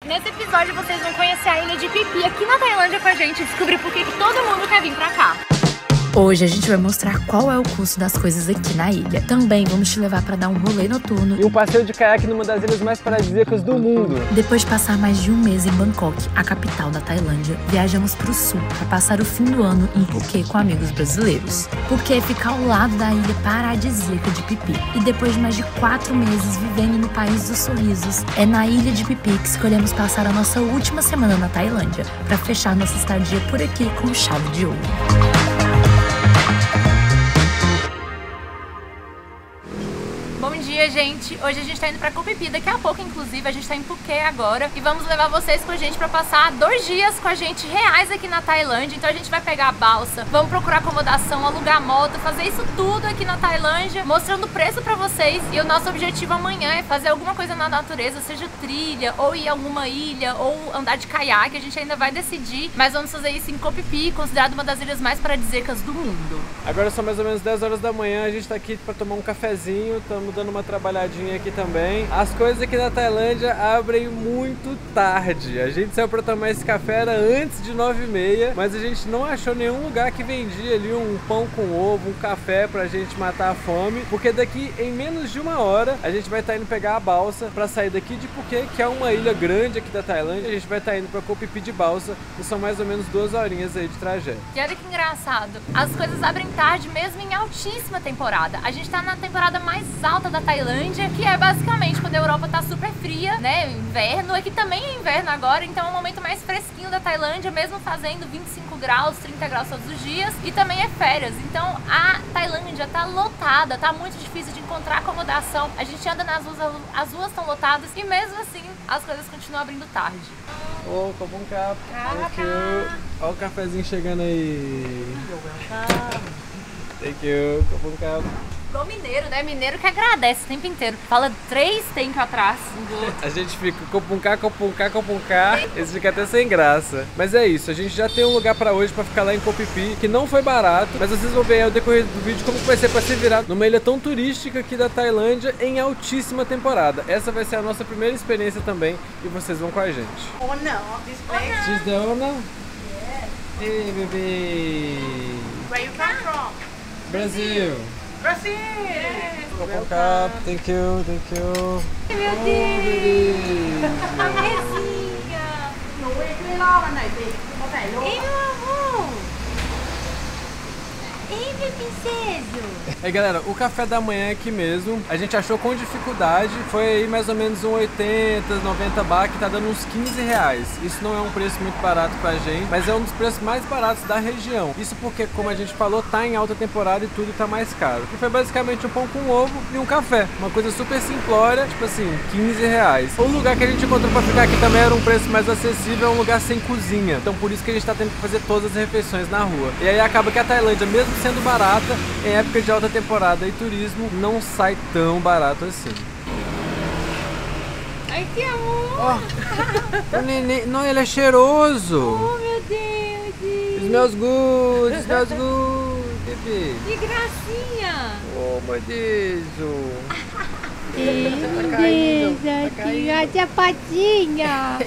Nesse episódio vocês vão conhecer a ilha de Phi Phi aqui na Tailândia com a gente e descobrir por que todo mundo quer vir pra cá. Hoje a gente vai mostrar qual é o custo das coisas aqui na ilha. Também vamos te levar para dar um rolê noturno e um passeio de caiaque numa das ilhas mais paradisíacas do mundo. Depois de passar mais de um mês em Bangkok, a capital da Tailândia, viajamos para o sul para passar o fim do ano em Phuket com amigos brasileiros. Phuket fica ao lado da ilha paradisíaca de Phi Phi. E depois de mais de 4 meses vivendo no país dos sorrisos, é na ilha de Phi Phi que escolhemos passar a nossa última semana na Tailândia para fechar nossa estadia por aqui com chave de ouro. Bom dia, gente! Hoje a gente tá indo pra Koh Phi Phi, daqui a pouco, inclusive, a gente tá em Phuket agora e vamos levar vocês com a gente pra passar 2 dias com a gente reais aqui na Tailândia. Então a gente vai pegar a balsa, vamos procurar acomodação, alugar moto, fazer isso tudo aqui na Tailândia, mostrando o preço pra vocês. E o nosso objetivo amanhã é fazer alguma coisa na natureza, seja trilha, ou ir a alguma ilha, ou andar de caiaque, a gente ainda vai decidir, mas vamos fazer isso em Koh Phi Phi, considerada uma das ilhas mais paradisíacas do mundo. Agora são mais ou menos 10 horas da manhã, a gente tá aqui pra tomar um cafezinho, estamos dando uma trabalhadinha aqui também. As coisas aqui na Tailândia abrem muito tarde. A gente saiu pra tomar esse café era antes de 9h30, mas a gente não achou nenhum lugar que vendia ali um pão com ovo, um café pra gente matar a fome, porque daqui em menos de 1 hora a gente vai estar indo pegar a balsa pra sair daqui de Phuket, que é uma ilha grande aqui da Tailândia. A gente vai estar indo pra Koh Phi Phi de balsa e são mais ou menos 2 horinhas aí de trajeto. E olha que engraçado, as coisas abrem tarde mesmo em altíssima temporada. A gente tá na temporada mais alta da Tailândia, que é basicamente quando a Europa tá super fria, né, inverno. Aqui também é inverno agora, então é o momento mais fresquinho da Tailândia, mesmo fazendo 25 graus, 30 graus todos os dias, e também é férias. Então a Tailândia tá lotada, tá muito difícil de encontrar acomodação. A gente anda nas ruas, as ruas estão lotadas e mesmo assim as coisas continuam abrindo tarde. Ô, Kopong Kap. Olha o cafezinho chegando aí. Thank you, Kopong Kap. Igual mineiro, né? Mineiro que agradece o tempo inteiro. Fala 3 thank you atrás um do outro. A gente fica Kopong Kap, Kopong Kap, Kopong Kap. Esse fica até sem graça. Mas é isso, a gente já tem um lugar pra hoje pra ficar lá em Koh Phi Phi, que não foi barato, mas vocês vão ver aí ao decorrer do vídeo como vai ser pra se virar numa ilha tão turística aqui da Tailândia em altíssima temporada. Essa vai ser a nossa primeira experiência também e vocês vão com a gente. Owner of this place. She's the owner? Yes. Hey, baby. Where you come from? Brasil. Brazil. Yes. Kopong Kap, thank you, thank you. Meu Oh, Deus! baby. A mesinha! หนูช่วยล่อมันหน่อยสิเขาถ่ายรูป Ei, meu amor! Ei, meu princesa! Aí galera, o café da manhã é aqui mesmo. A gente achou com dificuldade. Foi aí mais ou menos uns 80, 90 baht, que tá dando uns 15 reais. Isso não é um preço muito barato pra gente, mas é um dos preços mais baratos da região. Isso porque, como a gente falou, tá em alta temporada e tudo tá mais caro. E foi basicamente um pão com ovo e um café. Uma coisa super simplória, tipo assim, 15 reais. O lugar que a gente encontrou pra ficar aqui também era um preço mais acessível, é um lugar sem cozinha. Então por isso que a gente tá tendo que fazer todas as refeições na rua. E aí acaba que a Tailândia, mesmo sendo barata, em época de alta temporada e turismo, não sai tão barato assim. Ai, que amor! Ó, o neném, não, ele é cheiroso. Oh, meu Deus! Smells good, smells good, bebê. Que gracinha! Oh, meu Deus. Tá caindo, tia patinha!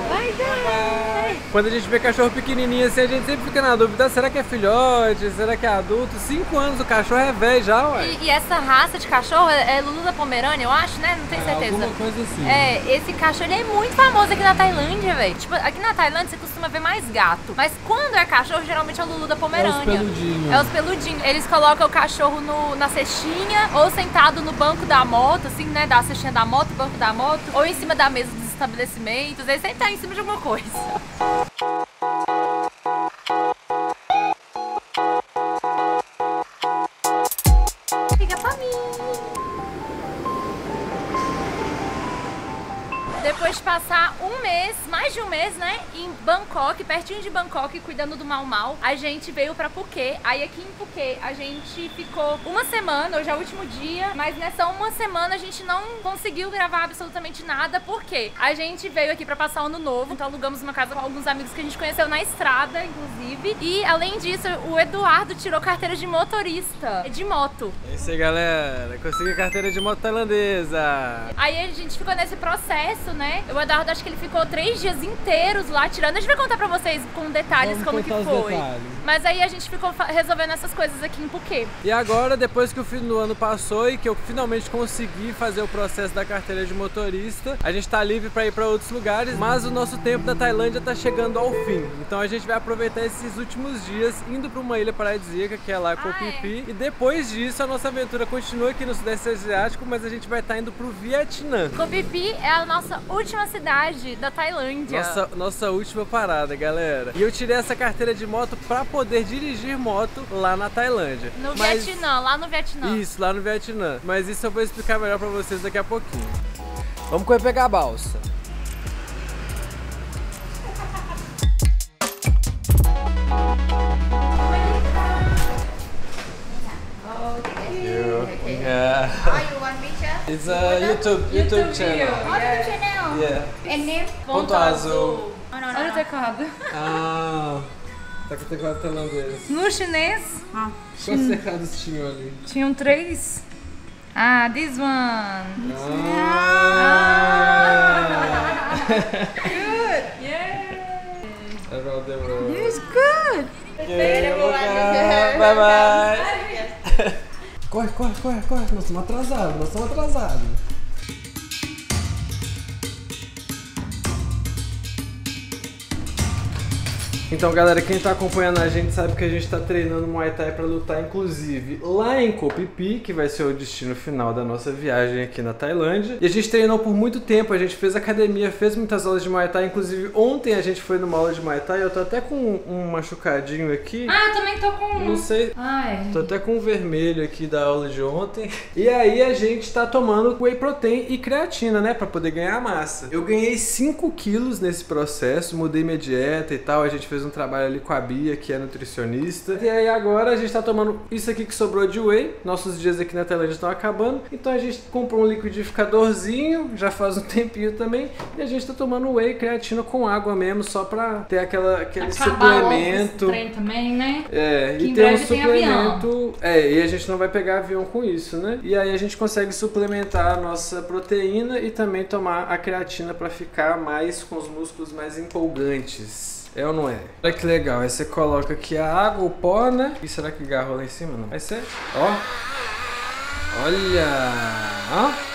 Vai dar! Quando a gente vê cachorro pequenininho assim, a gente sempre fica na dúvida, será que é filhote, será que é adulto? 5 anos o cachorro é velho já, ué. E essa raça de cachorro é Lulu da Pomerânia, eu acho, né? Não tenho certeza. Alguma coisa assim. É, esse cachorro ele é muito famoso aqui na Tailândia, velho. Tipo, aqui na Tailândia você costuma ver mais gato. Mas quando é cachorro, geralmente é o Lulu da Pomerânia. É os peludinhos. É os peludinhos. Eles colocam o cachorro na cestinha, ou sentado no banco da moto, assim, né? Da cestinha da moto, banco da moto, ou em cima da mesa dos estabelecimentos. Eles sempre tá em cima de alguma coisa. Fica pra mim. Depois de passar um mês, mais de um mês, né, em Bangkok, pertinho de Bangkok, cuidando do Mau Mau, a gente veio pra Phuket. Aí aqui em Phuket a gente ficou uma semana, hoje é o último dia, mas nessa uma semana a gente não conseguiu gravar absolutamente nada, porque a gente veio aqui pra passar o ano novo, então alugamos uma casa com alguns amigos que a gente conheceu na estrada, inclusive. E além disso, o Eduardo tirou carteira de motorista, de moto. É isso aí, galera, consegui carteira de moto tailandesa. Aí a gente ficou nesse processo, né? O Eduardo, acho que ele ficou 3 dias inteiros lá tirando. A gente vai contar pra vocês com detalhes como que foi. Mas aí a gente ficou resolvendo essas coisas aqui em Phuket. E agora, depois que o fim do ano passou e que eu finalmente consegui fazer o processo da carteira de motorista, a gente tá livre pra ir pra outros lugares, mas o nosso tempo da Tailândia tá chegando ao fim. Então a gente vai aproveitar esses últimos dias indo pra uma ilha paradisíaca, que é lá Koh Phi Phi. E depois disso, a nossa aventura continua aqui no Sudeste Asiático, mas a gente vai estar indo pro Vietnã. Koh Phi Phi é a nossa última cidade da Tailândia. Nossa última parada, galera. E eu tirei essa carteira de moto pra poder dirigir moto lá na Tailândia. No Vietnã, lá no Vietnã. Isso, lá no Vietnã. Mas isso eu vou explicar melhor pra vocês daqui a pouquinho. Vamos correr pegar a balsa. Yeah. Oh, you want picture? It's a YouTube channel. Oh, yeah. channel. Yeah. And name? Ponto azul. Oh, no, Olha o teclado. Ah, tá com o teclado tailandês. No chinês, Quantos teclados tinham ali? tinham 3. Ah, this one. Good. Yeah. Around the world. It's good. Yeah, bye bye. Corre, corre, corre, corre. Nós estamos atrasados, Então, galera, quem tá acompanhando a gente sabe que a gente tá treinando Muay Thai pra lutar, inclusive, lá em Koh Phi Phi, que vai ser o destino final da nossa viagem aqui na Tailândia. E a gente treinou por muito tempo, a gente fez academia, fez muitas aulas de Muay Thai, inclusive ontem a gente foi numa aula de Muay Thai, eu tô até com um machucadinho aqui. Ah, eu também tô com... Não sei, Ai. tô até com um vermelho aqui da aula de ontem. E aí a gente tá tomando whey protein e creatina, né, pra poder ganhar massa. Eu ganhei 5 quilos nesse processo, mudei minha dieta e tal, a gente fez um trabalho ali com a Bia, que é nutricionista. E aí agora a gente tá tomando isso aqui que sobrou de whey. Nossos dias aqui na Tailândia estão acabando. Então a gente comprou um liquidificadorzinho, já faz um tempinho também. E a gente tá tomando whey creatina com água mesmo, só pra ter aquele Acabar suplemento. logo esse trem também, né? É, Que e em ter um breve tem suplemento. É, e a gente não vai pegar avião com isso, né? E aí a gente consegue suplementar a nossa proteína e também tomar a creatina pra ficar mais com os músculos mais empolgantes. É ou não é? Olha que legal, aí você coloca aqui a água, o pó, né? E será que garra lá em cima? Não vai ser? Ó. Olha! Ó.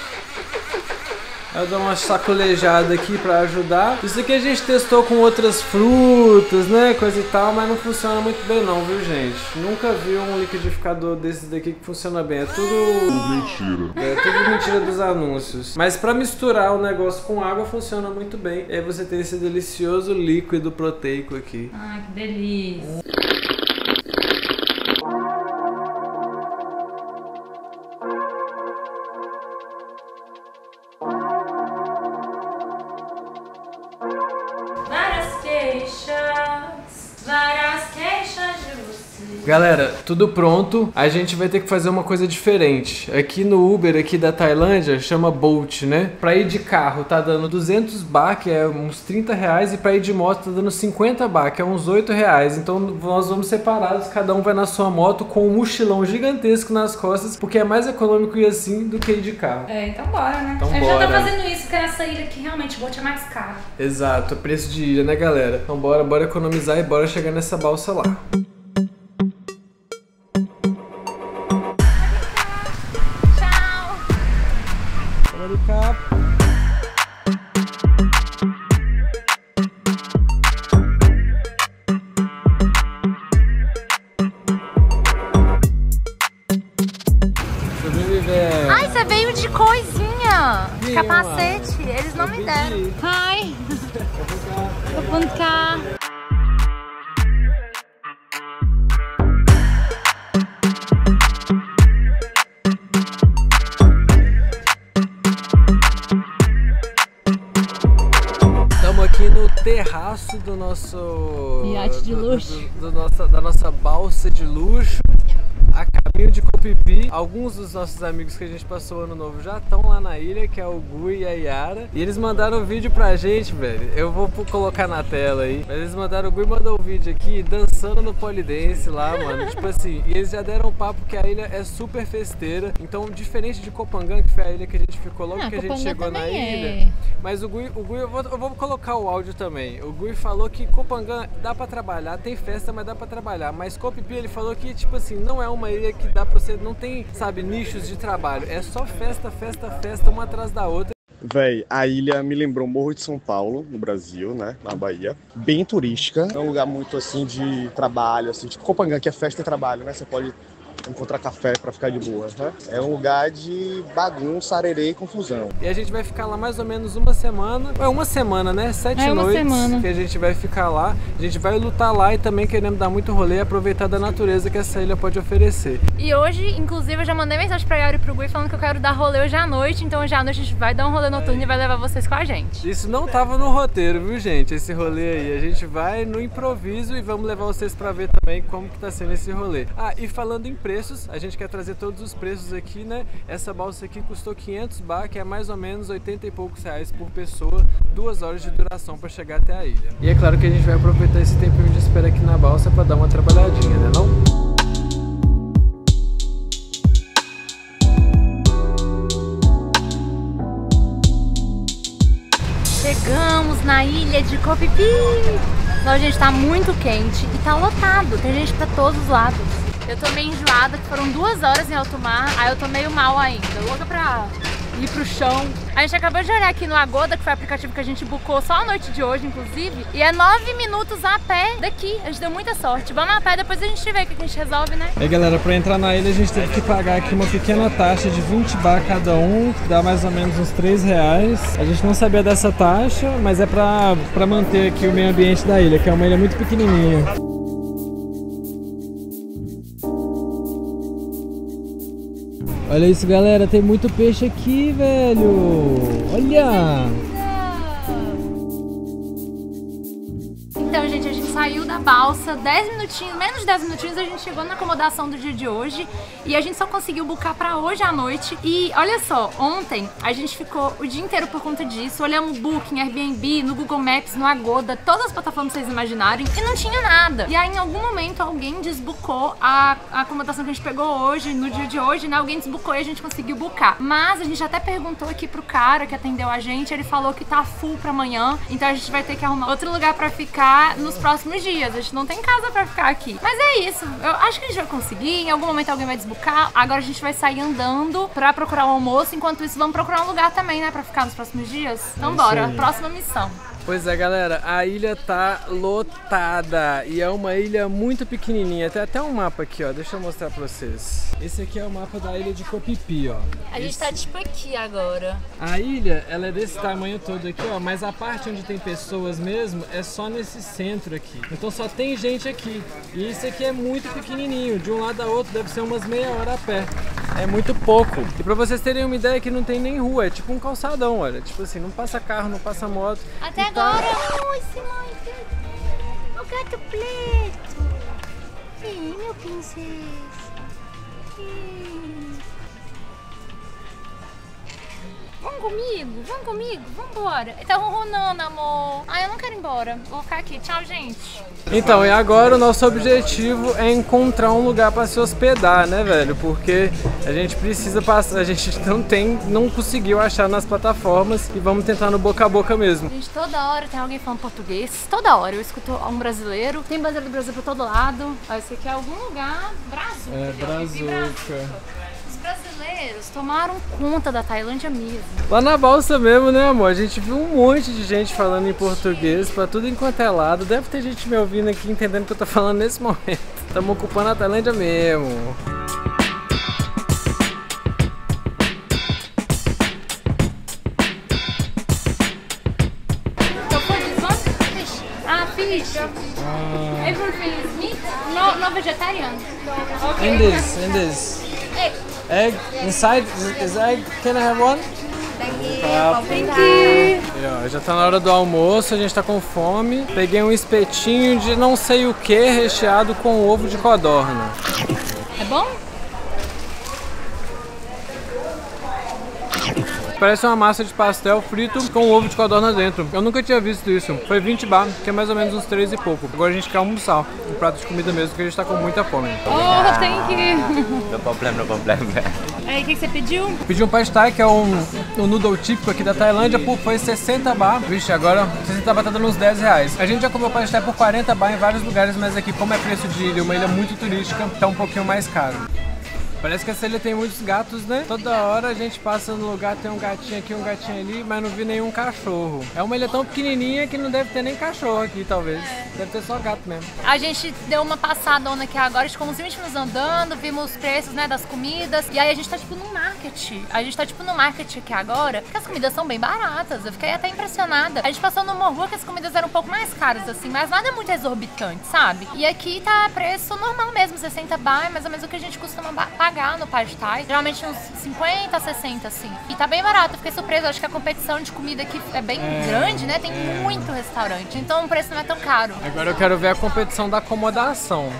Eu dou uma sacolejada aqui pra ajudar. Isso aqui a gente testou com outras frutas, né? Coisa e tal, mas não funciona muito bem não, viu, gente? Nunca vi um liquidificador desses daqui que funciona bem. É tudo mentira. É tudo mentira dos anúncios. Mas pra misturar o negócio com água funciona muito bem. E aí você tem esse delicioso líquido proteico aqui. Ai, que delícia. Várias queixas de você. Galera, tudo pronto. A gente vai ter que fazer uma coisa diferente. Aqui no Uber aqui da Tailândia chama Bolt, né? Pra ir de carro tá dando 200 baht, que é uns 30 reais, e pra ir de moto tá dando 50 baht, que é uns 8 reais. Então nós vamos separados, cada um vai na sua moto com um mochilão gigantesco nas costas, porque é mais econômico ir assim do que ir de carro. É, então bora, né? Então a gente já bora. tá fazendo isso, porque nessa ilha aqui realmente o bote é mais caro. Exato, preço de ilha, né, galera? Então bora economizar e bora chegar nessa balsa lá. Tchau! Bora cá. Sobreviver. Ai, você veio de coisinha! Vim, Capacete, eles não me deram. Ai! Vou cá. terraço do nosso... iate de luxo. Da nossa balsa de luxo. A caminho de Koh Phi Phi. Alguns dos nossos amigos que a gente passou o ano novo já estão lá na ilha, que é o Gui e a Yara. E eles mandaram um vídeo pra gente, velho. Eu vou colocar na tela aí. Mas eles mandaram, o Gui mandou um vídeo aqui dançando no polidense lá, mano. Tipo assim, e eles já deram um papo que a ilha é super festeira. Então, diferente de Koh Phangan, que foi a ilha que a gente ficou logo que a gente chegou na ilha. Mas o Gui eu vou colocar o áudio também. O Gui falou que Koh Phangan dá pra trabalhar, tem festa, mas dá pra trabalhar. Mas Koh Phi Phi, ele falou que, tipo assim, não é uma ilha que dá pra você, não tem, sabe, nichos de trabalho. É só festa, festa, festa, uma atrás da outra. Véi, a ilha me lembrou Morro de São Paulo, no Brasil, né, na Bahia. Bem turística, é um lugar muito, assim, de trabalho, assim, tipo Koh Phangan, que é festa e trabalho, né, você pode encontrar café pra ficar de boa, né? É um lugar de bagunça, arerê e confusão. E a gente vai ficar lá mais ou menos uma semana, né? 7 noites que a gente vai ficar lá. A gente vai lutar lá e também queremos dar muito rolê e aproveitar da natureza que essa ilha pode oferecer. E hoje, inclusive, eu já mandei mensagem pra Yara e pro Gui falando que eu quero dar rolê hoje à noite, então hoje à noite a gente vai dar um rolê noturno e vai levar vocês com a gente. Isso não tava no roteiro, viu, gente? Esse rolê aí. A gente vai no improviso e vamos levar vocês pra ver também como que tá sendo esse rolê. Ah, e falando em preços, a gente quer trazer todos os preços aqui, né? Essa balsa aqui custou 500 baht, que é mais ou menos 80 e poucos reais por pessoa, 2 horas de duração para chegar até a ilha. E é claro que a gente vai aproveitar esse tempinho de espera aqui na balsa para dar uma trabalhadinha, né não? Chegamos na ilha de Koh Phi Phi. Não, gente, tá muito quente e tá lotado, tem gente pra todos os lados. Eu tô meio enjoada, que foram 2 horas em alto mar, aí eu tô meio mal ainda, louca pra ir pro chão. A gente acabou de olhar aqui no Agoda, que foi o aplicativo que a gente bucou só a noite de hoje, inclusive, e é 9 minutos a pé daqui, a gente deu muita sorte. Vamos a pé, depois a gente vê o que a gente resolve, né? Aí galera, pra entrar na ilha a gente teve que pagar aqui uma pequena taxa de 20 baht cada um, que dá mais ou menos uns 3 reais. A gente não sabia dessa taxa, mas é pra manter aqui o meio ambiente da ilha, que é uma ilha muito pequenininha. Olha isso, galera, tem muito peixe aqui, velho. Olha! Então, gente, a gente saiu da balsa 10 minutinhos, menos de 10 minutinhos, a gente chegou na acomodação do dia de hoje e a gente só conseguiu bucar pra hoje à noite. E olha só, ontem a gente ficou o dia inteiro por conta disso, olhamos Booking, Airbnb, no Google Maps, no Agoda, todas as plataformas que vocês imaginarem e não tinha nada. E aí em algum momento alguém desbucou a acomodação que a gente pegou hoje, no dia de hoje, né? Alguém desbucou e a gente conseguiu bucar. Mas a gente até perguntou aqui pro cara que atendeu a gente, ele falou que tá full pra amanhã, então a gente vai ter que arrumar outro lugar pra ficar nos próximos dias. A gente não tem casa pra ficar aqui. Mas é isso, eu acho que a gente vai conseguir, em algum momento alguém vai desbucar. Agora a gente vai sair andando pra procurar o almoço, enquanto isso vamos procurar um lugar também, né, pra ficar nos próximos dias. Então bora, próxima missão. Pois é, galera, a ilha tá lotada e é uma ilha muito pequenininha. Tem até um mapa aqui, ó, deixa eu mostrar pra vocês. Esse aqui é o mapa da ilha de Koh Phi Phi, ó. A gente tá tipo aqui agora. A ilha, ela é desse tamanho todo aqui, ó, mas a parte onde tem pessoas mesmo é só nesse centro aqui. Então só tem gente aqui. E isso aqui é muito pequenininho, de um lado a outro deve ser umas meia hora a pé. É muito pouco. E pra vocês terem uma ideia, que não tem nem rua, é tipo um calçadão, olha. Tipo assim, não passa carro, não passa moto. Até agora, oi, Simone, o gato preto. Vem, meu princesa. Vamos comigo, vambora. Ele tá ronronando, amor. Ai, eu não quero ir embora, vou ficar aqui, tchau, gente. Então, e agora o nosso objetivo é encontrar um lugar pra se hospedar, né, velho? Porque a gente precisa passar, a gente não conseguiu achar nas plataformas e vamos tentar no boca a boca mesmo. Gente, toda hora tem alguém falando português, toda hora eu escuto um brasileiro, tem brasileiro do Brasil pra todo lado. Ó, esse aqui é algum lugar, Brazuca. É, Brazuca. Brasileiros tomaram conta da Tailândia mesmo. Lá na balsa mesmo, né, amor? A gente viu um monte de gente falando em português pra tudo enquanto é lado. Deve ter gente me ouvindo aqui entendendo o que eu tô falando nesse momento. Estamos ocupando a Tailândia mesmo. So for this one, fish. Fish. Everything is meat? No vegetarian. Okay. In this. Egg inside is egg. Can I have one? Thank you. Tá. Thank you. E, ó, já tá na hora do almoço, a gente tá com fome. Peguei um espetinho de não sei o que recheado com ovo de codorna. É bom? Parece uma massa de pastel frito com ovo de codorna dentro. Eu nunca tinha visto isso. Foi 20 baht, que é mais ou menos uns 3 e pouco. Agora a gente quer almoçar. Um prato de comida mesmo, porque a gente tá com muita fome. Oh, thank you. No problem. Aí, o que você pediu? Pedi um pad thai, que é um noodle típico aqui da Tailândia, foi 60 baht. Vixe, agora 60 baht tá dando uns 10 reais. A gente já comeu pad thai por 40 baht em vários lugares, mas aqui, como é preço de ilha, uma ilha muito turística, tá um pouquinho mais caro. Parece que essa ilha tem muitos gatos, né? Toda hora a gente passa no lugar, tem um gatinho aqui, um gatinho ali, mas não vi nenhum cachorro. É uma ilha tão pequenininha que não deve ter nem cachorro aqui, talvez. Deve ter só gato mesmo. A gente deu uma passadona aqui agora, a gente ficou uns 20 minutos andando, vimos os preços, né, das comidas. E aí a gente tá tipo no market. A gente tá tipo no market aqui agora, porque as comidas são bem baratas. Eu fiquei até impressionada. A gente passou numa rua que as comidas eram um pouco mais caras, assim, mas nada muito exorbitante, sabe? E aqui tá preço normal mesmo, 60 baht, mais ou menos o que a gente costuma pagar no pad thai, geralmente uns 50, 60 assim. E tá bem barato, eu fiquei surpresa, acho que a competição de comida aqui é bem grande, né? Tem muito restaurante, então o preço não é tão caro. Agora eu quero ver a competição da acomodação.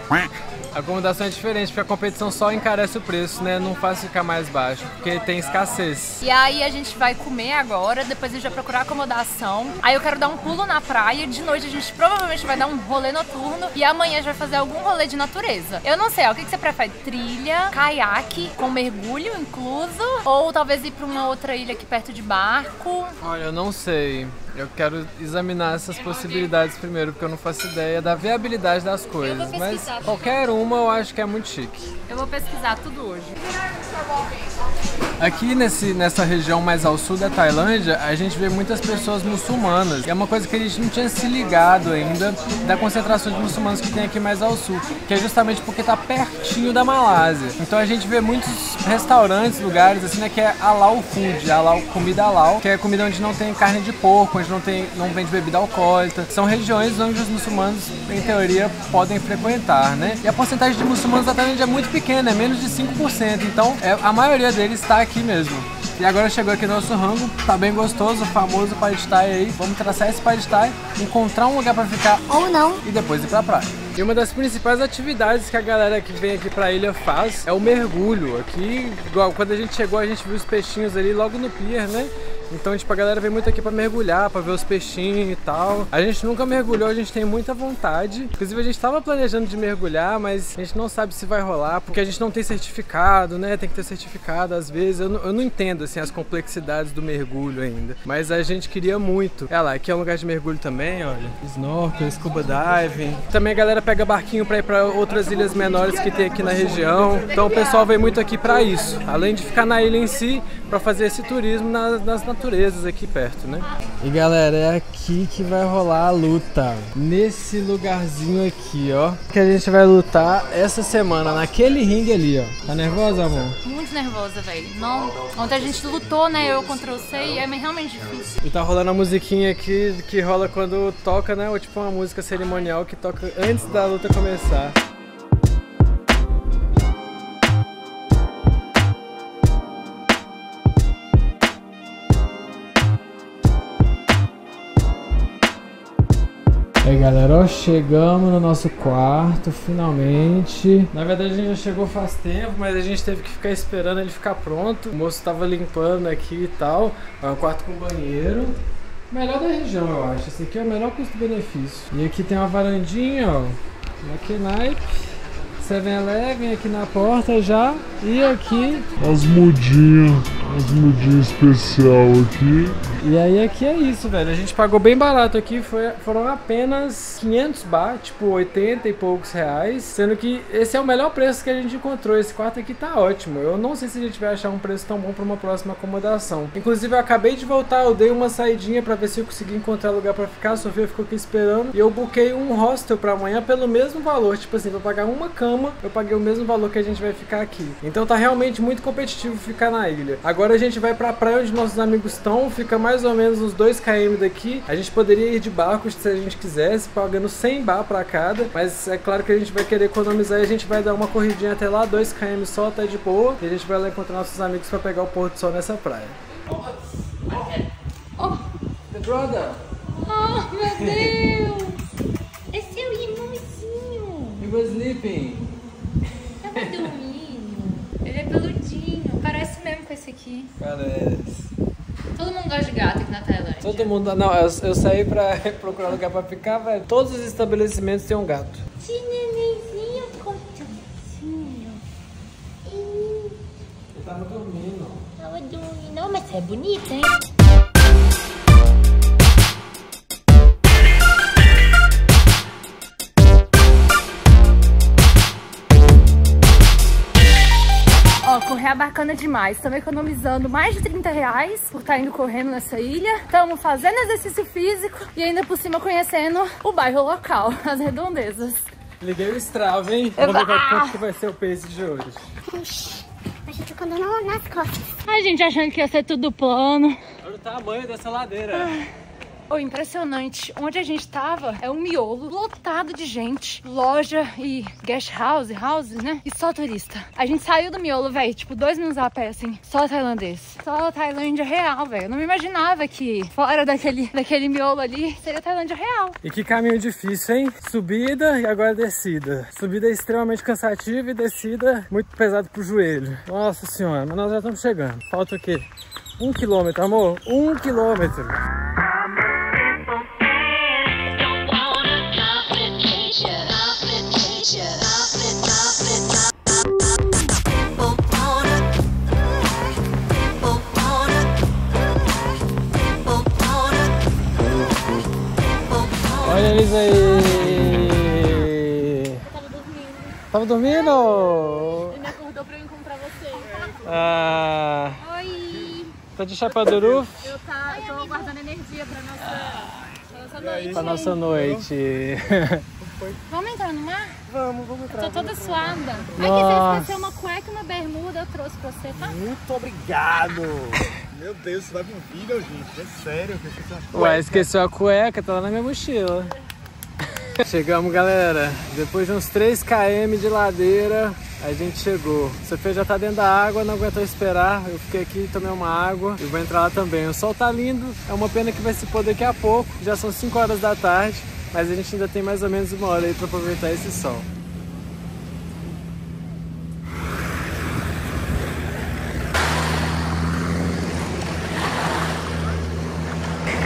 A acomodação é diferente, porque a competição só encarece o preço, né? Não faz ficar mais baixo, porque tem escassez. E aí a gente vai comer agora, depois a gente vai procurar acomodação. Aí eu quero dar um pulo na praia, de noite a gente provavelmente vai dar um rolê noturno e amanhã a gente vai fazer algum rolê de natureza. Eu não sei, ó, o que você prefere? Trilha, caiaque, com mergulho incluso? Ou talvez ir pra uma outra ilha aqui perto de barco? Olha, eu não sei. Eu quero examinar essas possibilidades primeiro, porque eu não faço ideia da viabilidade das coisas. Mas qualquer uma eu acho que é muito chique. Eu vou pesquisar tudo hoje. Aqui nessa região mais ao sul da Tailândia, a gente vê muitas pessoas muçulmanas. E é uma coisa que a gente não tinha se ligado ainda da concentração de muçulmanos que tem aqui mais ao sul, que é justamente porque tá pertinho da Malásia. Então a gente vê muitos restaurantes, lugares assim, né, que é halal food, comida halal, que é comida onde não tem carne de porco, onde não vende bebida alcoólica. São regiões onde os muçulmanos, em teoria, podem frequentar, né? E a porcentagem de muçulmanos da Tailândia é muito pequena, é menos de 5%. Então a maioria deles está aqui mesmo. E agora chegou aqui nosso rango, tá bem gostoso, o famoso pad thai aí. Vamos traçar esse pad thai, encontrar um lugar pra ficar ou não e depois ir pra praia. E uma das principais atividades que a galera que vem aqui pra ilha faz é o mergulho. Aqui, igual quando a gente chegou, a gente viu os peixinhos ali logo no pier, né? Então, tipo, a galera vem muito aqui pra mergulhar, pra ver os peixinhos e tal. A gente nunca mergulhou, a gente tem muita vontade. Inclusive, a gente tava planejando de mergulhar, mas a gente não sabe se vai rolar, porque a gente não tem certificado, né? Tem que ter certificado às vezes. Eu não entendo, assim, as complexidades do mergulho ainda. Mas a gente queria muito. Olha lá, aqui é um lugar de mergulho também, olha. Snorkel, scuba diving. Também a galera pega barquinho pra ir pra outras ilhas menores que tem aqui na região. Então, o pessoal vem muito aqui pra isso. Além de ficar na ilha em si, pra fazer esse turismo nas naturezas aqui perto, né? E galera, é aqui que vai rolar a luta. Nesse lugarzinho aqui, ó. Que a gente vai lutar essa semana, naquele ringue ali, ó. Tá nervosa, amor? Muito nervosa, velho. Não. Ontem a gente lutou, né? Eu contra você e é realmente difícil. E tá rolando a musiquinha aqui que rola quando toca, né? Ou tipo uma música cerimonial que toca antes da luta começar. Aí galera, ó, chegamos no nosso quarto, finalmente. Na verdade a gente já chegou faz tempo, mas a gente teve que ficar esperando ele ficar pronto. O moço tava limpando aqui e tal. É um quarto com banheiro. Melhor da região, eu acho. Esse aqui é o melhor custo-benefício. E aqui tem uma varandinha, ó. McKnight, 7-Eleven aqui na porta já. E aqui as mudinhas especial aqui. E aí aqui é isso, velho. A gente pagou bem barato aqui, foram apenas 500 baht, tipo 80 e poucos reais. Sendo que esse é o melhor preço que a gente encontrou. Esse quarto aqui tá ótimo. Eu não sei se a gente vai achar um preço tão bom pra uma próxima acomodação. Inclusive eu acabei de voltar, eu dei uma saidinha pra ver se eu consegui encontrar lugar pra ficar. A Sofia ficou aqui esperando. E eu buquei um hostel pra amanhã pelo mesmo valor. Tipo assim, pra pagar uma cama, eu paguei o mesmo valor que a gente vai ficar aqui. Então tá realmente muito competitivo ficar na ilha. Agora a gente vai pra praia onde nossos amigos estão. Fica mais ou menos uns 2 km daqui. A gente poderia ir de barco se a gente quisesse, pagando 100 baht pra cada. Mas é claro que a gente vai querer economizar e a gente vai dar uma corridinha até lá, 2 km só, tá de boa. E a gente vai lá encontrar nossos amigos pra pegar o pôr do sol nessa praia. Oh, The brother. Oh, meu Deus! É seu irmãozinho. He was sleeping. Tava dormindo. Ele é peludinho. Parece mesmo com esse aqui. Parece. Todo mundo gosta de gato aqui na Tailândia. Todo mundo... Não, eu saí pra procurar lugar pra ficar, velho. Todos os estabelecimentos têm um gato. Que nenenzinho gostosinho. Ele tava dormindo. Tava dormindo. Não, mas é bonito, hein? Ó, correr é bacana demais. Estamos economizando mais de 30 reais por estar indo correndo nessa ilha. Estamos fazendo exercício físico e ainda por cima conhecendo o bairro local, as redondezas. Liguei o Strava, hein? Vamos ver quanto que vai ser o pace de hoje. Puxa, a gente ficou andando nas costas. A gente achando que ia ser tudo plano. Olha o tamanho dessa ladeira. Oh, impressionante. Onde a gente tava é um miolo lotado de gente. Loja e guest house, houses, né? E só turista. A gente saiu do miolo, velho, tipo 2 minutos a pé, assim. Só tailandês. Só Tailândia real, velho. Eu não me imaginava que fora daquele miolo ali seria Tailândia real. E que caminho difícil, hein? Subida e agora descida. Subida é extremamente cansativa e descida muito pesado pro joelho. Nossa senhora, mas nós já estamos chegando. Falta o quê? 1 quilômetro, amor? 1 quilômetro. Olha eles aí! Eu tava dormindo. Tava dormindo? Ele me acordou pra eu encontrar você. Ah, Oi! tá de chapéu duru? Eu tô guardando energia pra nossa noite. Pra nossa noite. Vamos entrar no mar? Vamos entrar. Tô toda suada. Aqui, Nossa. você esqueceu uma cueca e uma bermuda, eu trouxe pra você, tá? Muito obrigado. Meu Deus, isso vai vir um vídeo, gente. É sério, que eu esqueci uma cueca. Ué, esqueceu a cueca, tá lá na minha mochila. Chegamos, galera. Depois de uns 3 km de ladeira, a gente chegou. Sofia já tá dentro da água, não aguentou esperar. Eu fiquei aqui, tomei uma água e vou entrar lá também. O sol tá lindo, é uma pena que vai se pôr daqui a pouco. Já são 5 horas da tarde, mas a gente ainda tem mais ou menos 1 hora aí pra aproveitar esse sol.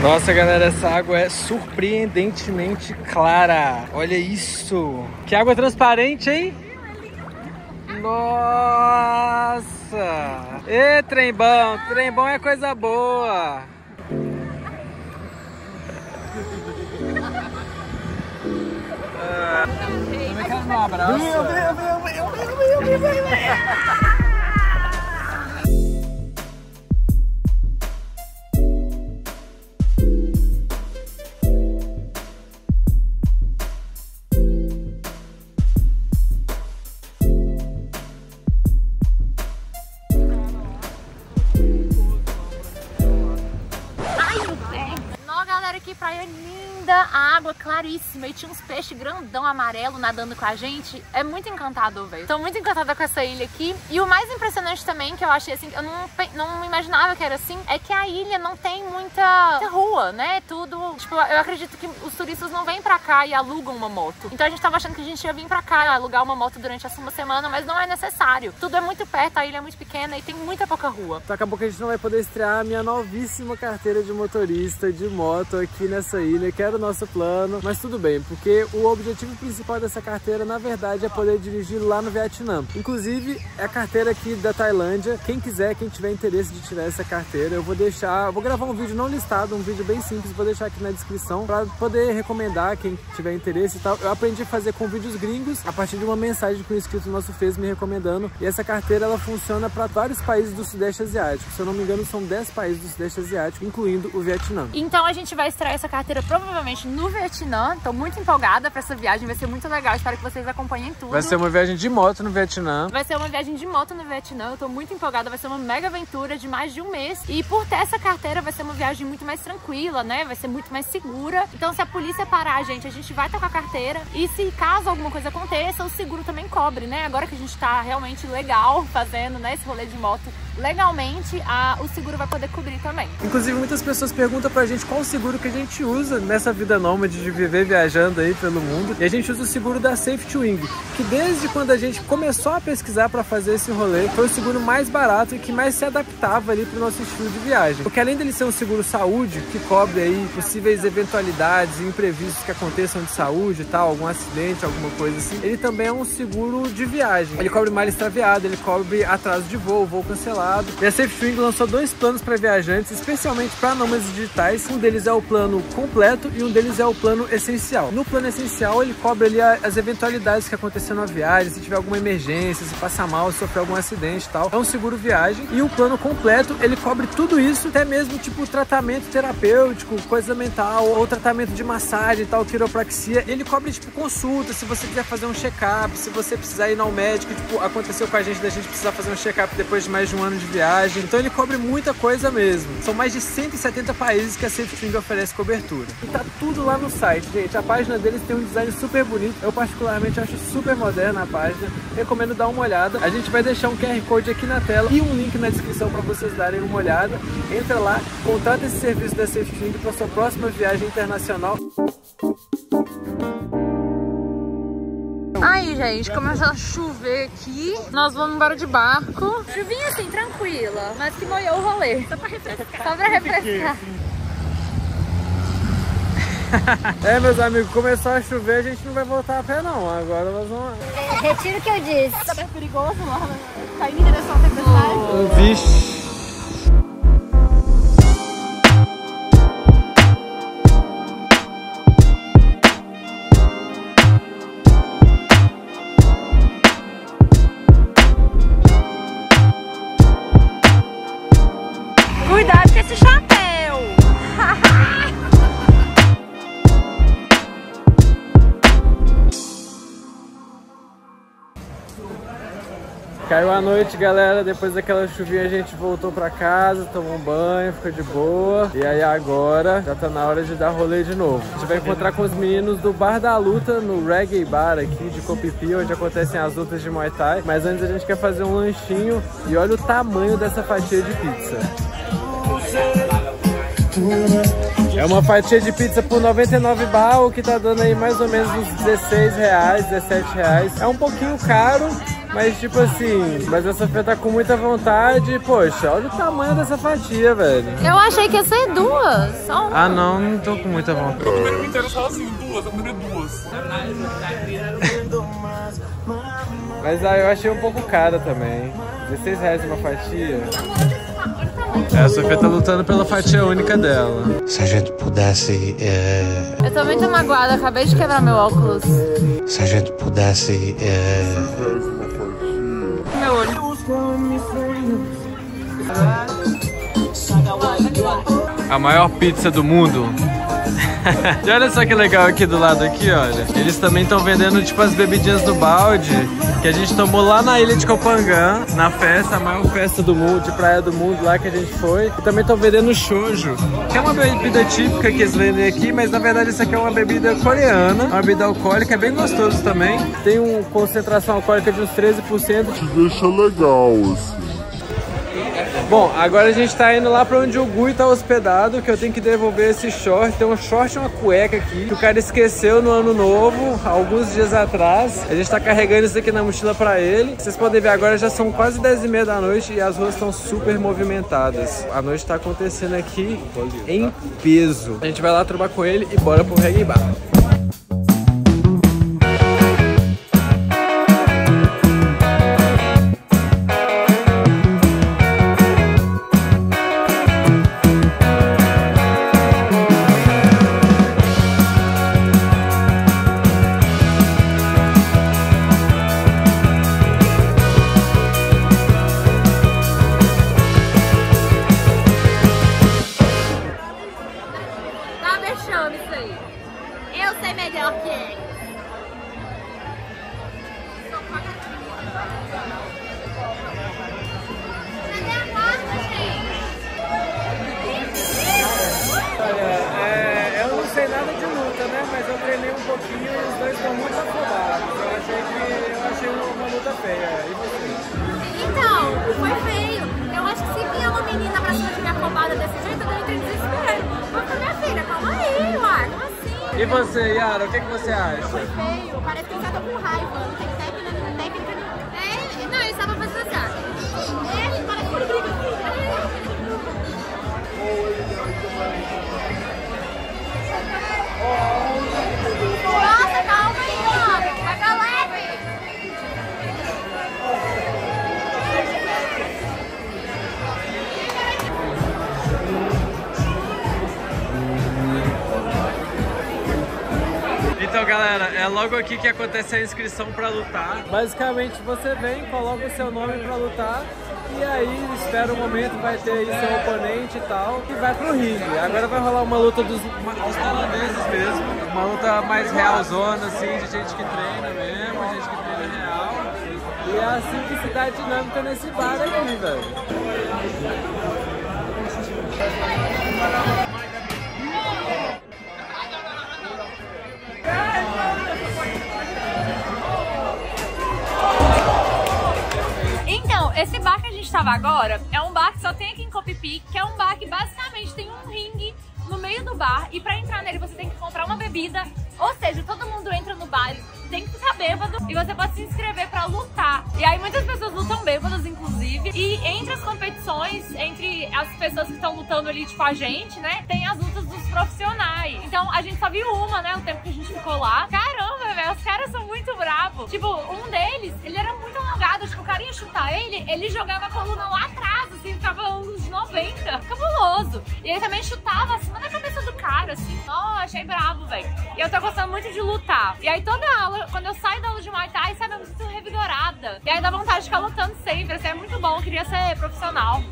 Nossa, galera, essa água é surpreendentemente clara. Olha isso. Que água transparente, hein? Nossa. Ê, trem bom. Trem bom é coisa boa. Também quero um abraço. Que praia linda, a água claríssima e tinha uns peixes grandão amarelo nadando com a gente. É muito encantador, velho. Tô muito encantada com essa ilha aqui. E o mais impressionante também, que eu achei assim, eu não imaginava que era assim, é que a ilha não tem muita rua, né? Tudo, tipo, eu acredito que os turistas não vêm pra cá e alugam uma moto. Então a gente tava achando que a gente ia vir pra cá alugar uma moto durante essa 1 semana, mas não é necessário. Tudo é muito perto, a ilha é muito pequena e tem muita pouca rua. Então acabou que a gente não vai poder estrear a minha novíssima carteira de motorista de moto aqui nessa ilha, que era o nosso plano, mas tudo bem, porque o objetivo principal dessa carteira, na verdade, é poder dirigir lá no Vietnã. Inclusive, é a carteira aqui da Tailândia. Quem quiser, quem tiver interesse de tirar essa carteira, eu vou gravar um vídeo não listado, um vídeo bem simples, vou deixar aqui na descrição para poder recomendar quem tiver interesse e tal. Eu aprendi a fazer com vídeos gringos a partir de uma mensagem que um inscrito nosso fez me recomendando, e essa carteira ela funciona para vários países do Sudeste Asiático. Se eu não me engano, são 10 países do Sudeste Asiático, incluindo o Vietnã. Então a gente vai estrear essa carteira provavelmente no Vietnã. Tô muito empolgada pra essa viagem, vai ser muito legal. Espero que vocês acompanhem tudo. Vai ser uma viagem de moto no Vietnã. Vai ser uma viagem de moto no Vietnã. Eu tô muito empolgada, vai ser uma mega aventura de mais de 1 mês. E por ter essa carteira, vai ser uma viagem muito mais tranquila, né? Vai ser muito mais segura. Então se a polícia parar a gente vai estar com a carteira. E se caso alguma coisa aconteça, o seguro também cobre, né? Agora que a gente tá realmente legal fazendo, né, esse rolê de moto legalmente o seguro vai poder cobrir também. Inclusive, muitas pessoas perguntam pra gente qual o seguro que a gente usa nessa vida nômade de viver viajando aí pelo mundo. E a gente usa o seguro da Safety Wing, que desde quando a gente começou a pesquisar pra fazer esse rolê, foi o seguro mais barato e que mais se adaptava ali pro nosso estilo de viagem. Porque além dele ser um seguro saúde, que cobre aí possíveis eventualidades e imprevistos que aconteçam de saúde e tal, algum acidente, alguma coisa assim, ele também é um seguro de viagem. Ele cobre malha extraviada, ele cobre atraso de voo cancelado. E a Safety Wing lançou 2 planos para viajantes, especialmente para nômades digitais. Um deles é o plano completo e um deles é o plano essencial. No plano essencial, ele cobre ali as eventualidades que aconteceram na viagem, se tiver alguma emergência, se passar mal, se sofrer algum acidente e tal. É um seguro viagem. E o plano completo, ele cobre tudo isso, até mesmo tipo tratamento terapêutico, coisa mental, ou tratamento de massagem e tal, quiropraxia. Ele cobre tipo consulta, se você quiser fazer um check-up, se você precisar ir ao médico, tipo, aconteceu com a gente da gente precisar fazer um check-up depois de mais de um ano de viagem. Então ele cobre muita coisa mesmo. São mais de 170 países que a Safety Wing oferece cobertura. E tá tudo lá no site, gente. A página deles tem um design super bonito. Eu particularmente acho super moderna a página. Recomendo dar uma olhada. A gente vai deixar um QR Code aqui na tela e um link na descrição para vocês darem uma olhada. Entra lá, contrata esse serviço da Safety Wing para sua próxima viagem internacional. Aí, gente, começou a chover aqui. Nós vamos embora de barco. Chuvinha assim, tranquila, mas que molhou o rolê. Só pra refrescar. Só pra refrescar. É, meus amigos, começou a chover, a gente não vai voltar a pé não. Agora nós vamos... Retiro o que eu disse. Tá bem perigoso, tá indo em direção à tempestade. Vixe. Cuidado com esse chapéu! Caiu a noite, galera. Depois daquela chuvinha a gente voltou pra casa, tomou um banho, ficou de boa. E aí agora já tá na hora de dar rolê de novo. A gente vai encontrar com os meninos do Bar da Luta, no Reggae Bar aqui de Koh Phi Phi, onde acontecem as lutas de Muay Thai. Mas antes a gente quer fazer um lanchinho e olha o tamanho dessa fatia de pizza. É uma fatia de pizza por 99 baht, o que tá dando aí mais ou menos uns 16 reais, 17 reais. É um pouquinho caro, mas tipo assim, mas a Sofia tá com muita vontade. Poxa, olha o tamanho dessa fatia, velho. Eu achei que ia ser 2, só uma. Ah não, não tô com muita vontade. Eu comi inteiro sozinho, eu comi 2. Mas aí eu achei um pouco cara também. 16 reais uma fatia. A Sofia tá lutando pela fatia única dela. Se a gente pudesse... Eu tô muito magoada, acabei de quebrar meu óculos. Se a gente pudesse... Meu olho. A maior pizza do mundo. E olha só que legal aqui do lado aqui, olha. Eles também estão vendendo tipo as bebidinhas do balde que a gente tomou lá na ilha de Koh Phangan, na festa, a maior festa do mundo, de praia do mundo lá que a gente foi. E também estão vendendo shoju, que é uma bebida típica que eles vendem aqui, mas na verdade isso aqui é uma bebida coreana, uma bebida alcoólica, é bem gostoso também. Tem uma concentração alcoólica de uns 13%. Deixa legal, assim. Bom, agora a gente tá indo lá pra onde o Gui tá hospedado, que eu tenho que devolver esse short. Tem um short e uma cueca aqui, que o cara esqueceu no ano novo, alguns dias atrás. A gente tá carregando isso aqui na mochila pra ele. Vocês podem ver agora, já são quase 10h30 da noite e as ruas estão super movimentadas. A noite tá acontecendo aqui em peso. A gente vai lá trocar com ele e bora pro Reggae Bar. Eu sei melhor que ele. Cadê a porta, gente? Olha, eu não sei nada de luta, né? Mas eu treinei um pouquinho e os dois estão muito afobados. Eu achei uma luta feia. E você? Então, foi feio. Eu Se vinha uma menina pra cima de minha afobada desse jeito, eu entrei em desespero. Eu falei, minha filha, calma aí, uai, como assim? E você, Yara, o que você acha? Foi feio, parece que ele tava com raiva, não tem técnica nenhuma. Não, ele estava fazendo assim, É, parece que ele briga. Nossa, calma aí, ó. Vai pra leve. Então, galera, é logo aqui que acontece a inscrição pra lutar. Basicamente, você vem, coloca o seu nome pra lutar e aí espera um momento, vai ter aí seu oponente e tal, e vai pro ringue. Agora vai rolar uma luta dos tailandeses mesmo, uma luta mais realzona, assim, de gente que treina mesmo, gente que treina real. E é assim que se dá a dinâmica nesse bar aqui, velho. Então, esse bar que a gente estava agora é um bar que só tem aqui em Koh Phi Phi, que é um bar que basicamente tem um ringue no meio do bar e pra entrar nele você tem que comprar uma bebida, ou seja, todo mundo entra no bar, tem que ficar bêbado e você pode se inscrever pra lutar. E aí muitas pessoas lutam bêbadas, inclusive, e entre as competições, entre as pessoas que estão lutando ali, tipo a gente, né, tem as lutas dos profissionais. Então a gente só viu uma, né, o tempo que a gente ficou lá. Caramba, velho, os caras são muito bravos. Tipo, um deles, ele era muito alongado, tipo, o cara ia chutar ele jogava a coluna lá atrás, assim, ficava uns 90. Cabuloso. E ele também chutava acima da cabeça do cara, assim. Nossa, achei bravo, velho. E eu tô gostando muito de lutar. E aí toda aula, quando eu saio da aula de Muay Thai, sabe, eu me sinto revigorada. E aí dá vontade de ficar lutando sempre, assim, é muito bom, eu queria ser profissional.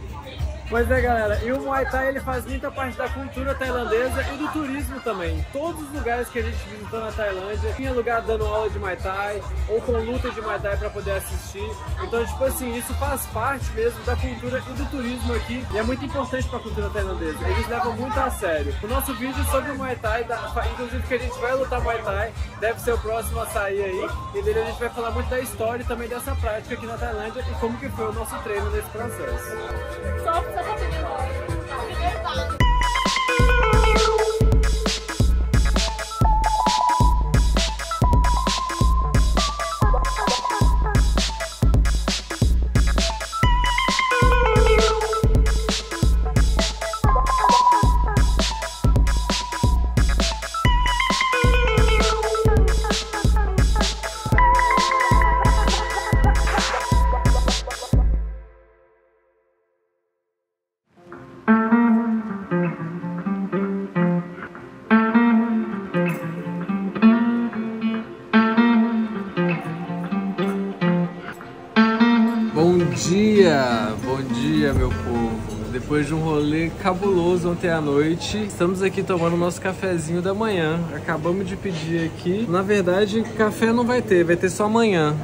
Pois é, galera, e o Muay Thai ele faz muita parte da cultura tailandesa e do turismo também. Em todos os lugares que a gente visitou na Tailândia, tinha lugar dando aula de Muay Thai ou com luta de Muay Thai pra poder assistir. Então, tipo assim, isso faz parte mesmo da cultura e do turismo aqui e é muito importante pra cultura tailandesa. Eles levam muito a sério. O nosso vídeo sobre o Muay Thai, inclusive que a gente vai lutar Muay Thai, deve ser o próximo a sair aí. E dele a gente vai falar muito da história e também dessa prática aqui na Tailândia e como que foi o nosso treino nesse processo. Bom dia, meu povo. Depois de um rolê cabuloso ontem à noite, estamos aqui tomando nosso cafezinho da manhã. Acabamos de pedir aqui. Na verdade, café não vai ter só amanhã.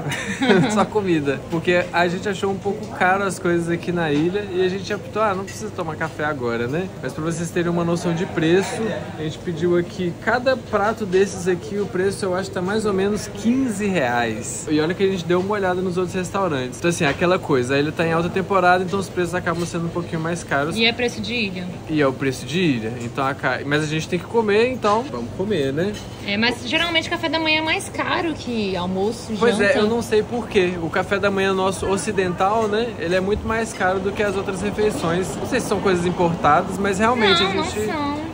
Só comida. Porque a gente achou um pouco caro as coisas aqui na ilha e a gente optou, não precisa tomar café agora, né? Mas pra vocês terem uma noção de preço, a gente pediu aqui, cada prato desses aqui, o preço eu acho que tá mais ou menos 15 reais. E olha que a gente deu uma olhada nos outros restaurantes. Então assim, aquela coisa, a ilha tá em alta temporada, então os preços acabam sendo um pouquinho mais caros. E é preço de ilha. E é o preço de ilha. Então, mas a gente tem que comer, então vamos comer, né? É, mas geralmente café da manhã é mais caro que almoço, janta. Pois é, eu não sei porquê. O café da manhã nosso ocidental, né? Ele é muito mais caro do que as outras refeições. Não sei se são coisas importadas, mas realmente